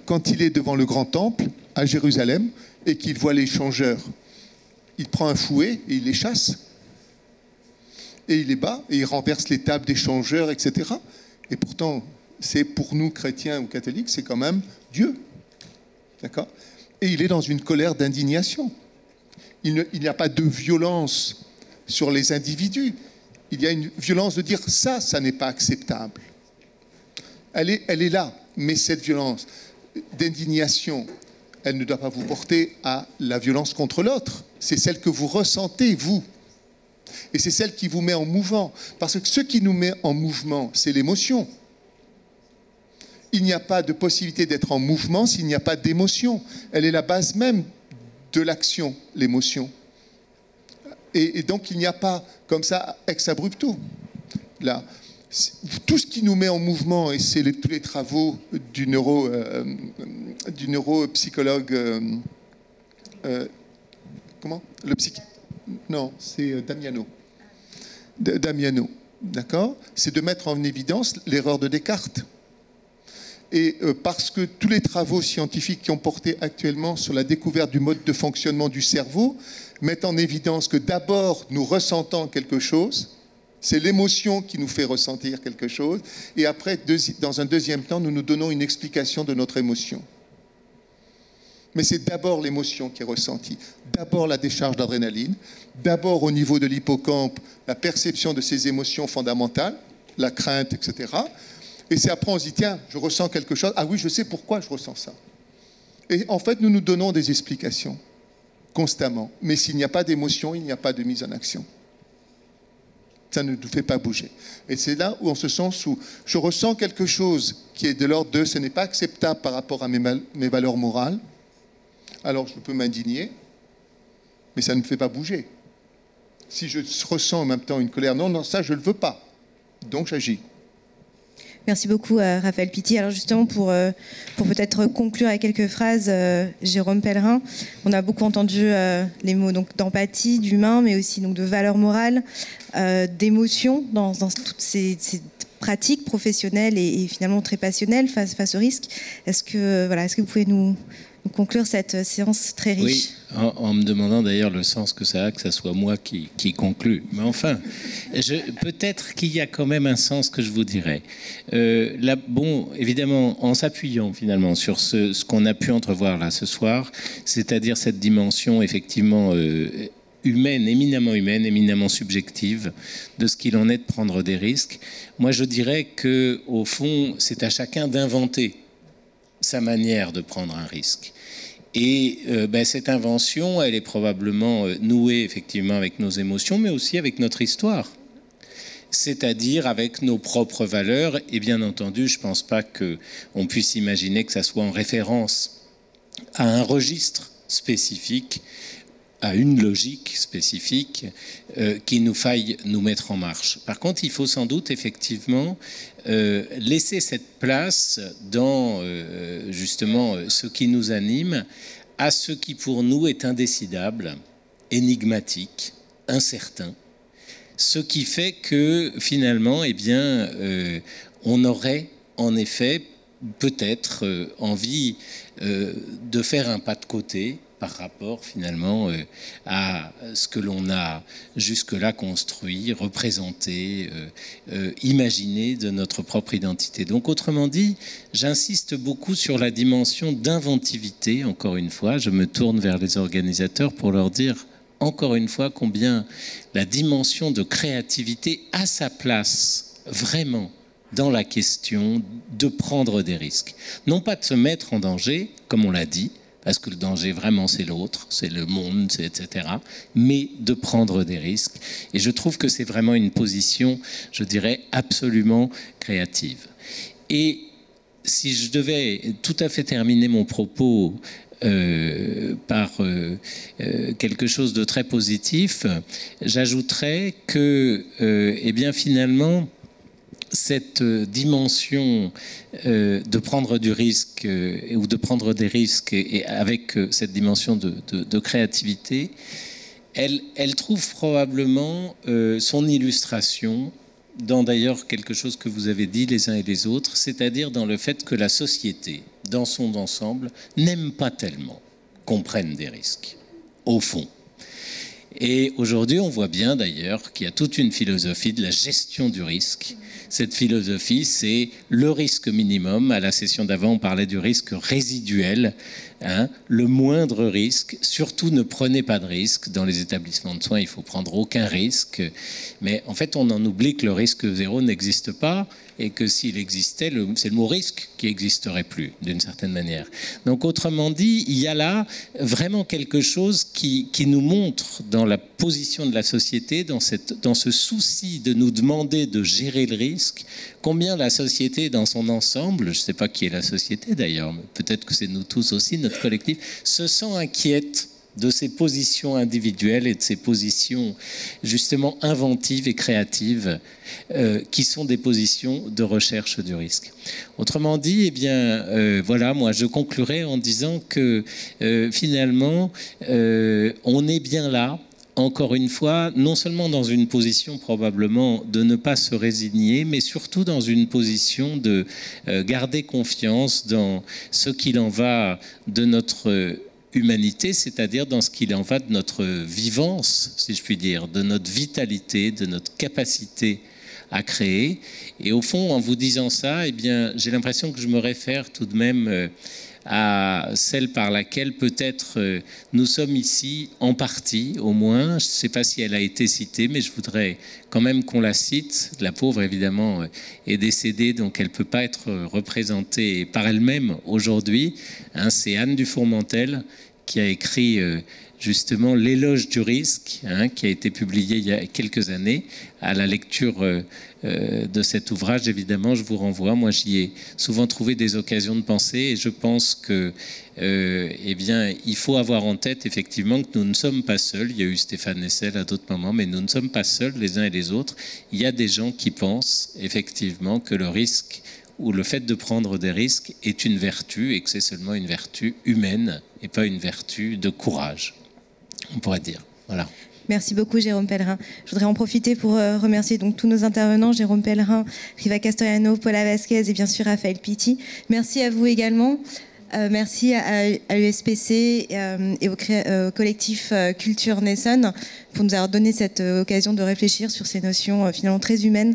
quand il est devant le grand temple à Jérusalem et qu'il voit les changeurs, il prend un fouet et il les chasse. Et il les bat et il renverse les tables des changeurs, etc. Et pourtant, c'est pour nous, chrétiens ou catholiques, c'est quand même Dieu. D'accord ? Et il est dans une colère d'indignation. Il n'y a pas de violence sur les individus. Il y a une violence de dire ça n'est pas acceptable. Elle est là, mais cette violence d'indignation, elle ne doit pas vous porter à la violence contre l'autre. C'est celle que vous ressentez, vous. Et c'est celle qui vous met en mouvement. Parce que ce qui nous met en mouvement, c'est l'émotion. Il n'y a pas de possibilité d'être en mouvement s'il n'y a pas d'émotion. Elle est la base même de l'action, l'émotion. Et donc, il n'y a pas, comme ça, ex abrupto. Là, tout ce qui nous met en mouvement, et c'est tous les travaux du neuropsychologue... comment le psychiatre? Non, c'est Damiano. Damiano, d'accord? C'est de mettre en évidence l'erreur de Descartes. Et parce que tous les travaux scientifiques qui ont porté actuellement sur la découverte du mode de fonctionnement du cerveau mettent en évidence que d'abord nous ressentons quelque chose, c'est l'émotion qui nous fait ressentir quelque chose, et après, dans un deuxième temps, nous nous donnons une explication de notre émotion. Mais c'est d'abord l'émotion qui est ressentie, d'abord la décharge d'adrénaline, d'abord au niveau de l'hippocampe, la perception de ces émotions fondamentales, la crainte, etc. Et c'est après on se dit, tiens, je ressens quelque chose, ah oui, je sais pourquoi je ressens ça. Et en fait, nous nous donnons des explications constamment. Mais s'il n'y a pas d'émotion, il n'y a pas de mise en action. Ça ne nous fait pas bouger. Et c'est là où on se sent sous. Je ressens quelque chose qui est de l'ordre de ce n'est pas acceptable par rapport à mes valeurs morales. Alors je peux m'indigner, mais ça ne me fait pas bouger. Si je ressens en même temps une colère, non, ça je ne le veux pas. Donc j'agis. Merci beaucoup, Raphaël Pitti. Alors justement, pour peut-être conclure avec quelques phrases, Jérôme Pellerin, on a beaucoup entendu les mots d'empathie, d'humain, mais aussi donc, de valeur morale, d'émotion dans toutes ces pratiques professionnelles et finalement très passionnelles face au risque. Est-ce que vous pouvez nous conclure cette séance très riche? Oui, en me demandant d'ailleurs le sens que ça a, que ça soit moi qui conclue. Mais enfin, peut-être qu'il y a quand même un sens que je vous dirais. Évidemment, en s'appuyant finalement sur ce qu'on a pu entrevoir là ce soir, c'est-à-dire cette dimension effectivement humaine, éminemment subjective, de ce qu'il en est de prendre des risques. Moi, je dirais que au fond, c'est à chacun d'inventer sa manière de prendre un risque. Et cette invention, elle est probablement nouée effectivement avec nos émotions, mais aussi avec notre histoire. C'est-à-dire avec nos propres valeurs. Et bien entendu, je ne pense pas qu'on puisse imaginer que ça soit en référence à un registre spécifique, à une logique spécifique qu'il nous faille nous mettre en marche. Par contre, il faut sans doute effectivement laisser cette place dans justement ce qui nous anime à ce qui pour nous est indécidable, énigmatique, incertain, ce qui fait que finalement on aurait en effet peut-être envie de faire un pas de côté par rapport finalement à ce que l'on a jusque-là construit, représenté, imaginé de notre propre identité. Donc autrement dit, j'insiste beaucoup sur la dimension d'inventivité, encore une fois, je me tourne vers les organisateurs pour leur dire encore une fois combien la dimension de créativité a sa place vraiment dans la question de prendre des risques. Non pas de se mettre en danger, comme on l'a dit, parce que le danger vraiment c'est l'autre, c'est le monde, etc. Mais de prendre des risques. Et je trouve que c'est vraiment une position, je dirais, absolument créative. Et si je devais tout à fait terminer mon propos par quelque chose de très positif, j'ajouterais que, finalement, cette dimension de prendre du risque ou de prendre des risques et avec cette dimension de créativité, elle trouve probablement son illustration dans d'ailleurs quelque chose que vous avez dit les uns et les autres, c'est-à-dire dans le fait que la société, dans son ensemble, n'aime pas tellement qu'on prenne des risques, au fond. Et aujourd'hui, on voit bien d'ailleurs qu'il y a toute une philosophie de la gestion du risque. Cette philosophie, c'est le risque minimum. À la session d'avant, on parlait du risque résiduel. Le moindre risque. Surtout, ne prenez pas de risque. Dans les établissements de soins, il faut prendre aucun risque. Mais en fait, on en oublie que le risque zéro n'existe pas et que s'il existait, c'est le mot risque qui n'existerait plus, d'une certaine manière. Donc, autrement dit, il y a là vraiment quelque chose qui nous montre dans la position de la société, dans ce souci de nous demander de gérer le risque, combien la société dans son ensemble, je ne sais pas qui est la société d'ailleurs, mais peut-être que c'est nous tous aussi, notre collectif, se sent inquiète de ces positions individuelles et de ces positions justement inventives et créatives qui sont des positions de recherche du risque. Autrement dit, eh bien, voilà, moi je conclurai en disant que finalement, on est bien là, encore une fois, non seulement dans une position probablement de ne pas se résigner, mais surtout dans une position de garder confiance dans ce qu'il en va de notre humanité, c'est-à-dire dans ce qu'il en va de notre vivance, si je puis dire, de notre vitalité, de notre capacité à créer. Et au fond, en vous disant ça, eh bien, j'ai l'impression que je me réfère tout de même à celle par laquelle peut-être nous sommes ici, en partie au moins. Je ne sais pas si elle a été citée, mais je voudrais quand même qu'on la cite. La pauvre, évidemment, est décédée, donc elle ne peut pas être représentée par elle-même aujourd'hui. Hein, c'est Anne Dufourmentel qui a écrit justement l'éloge du risque, hein, qui a été publié il y a quelques années. À la lecture de cet ouvrage, évidemment, je vous renvoie. Moi, j'y ai souvent trouvé des occasions de penser, et je pense que, eh bien, il faut avoir en tête effectivement que nous ne sommes pas seuls. Il y a eu Stéphane Hessel à d'autres moments, mais nous ne sommes pas seuls les uns et les autres. Il y a des gens qui pensent effectivement que le risque ou le fait de prendre des risques est une vertu, et que c'est seulement une vertu humaine et pas une vertu de courage, on pourrait dire. Voilà. Merci beaucoup Jérôme Pellerin. Je voudrais en profiter pour remercier donc tous nos intervenants, Jérôme Pellerin, Riva Castoriano, Paula Vasquez et bien sûr Raphaël Pitti. Merci à vous également. Merci à l'USPC et au collectif Culture Nesson pour nous avoir donné cette occasion de réfléchir sur ces notions finalement très humaines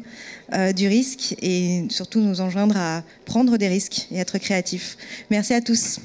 du risque et surtout nous enjoindre à prendre des risques et être créatifs. Merci à tous.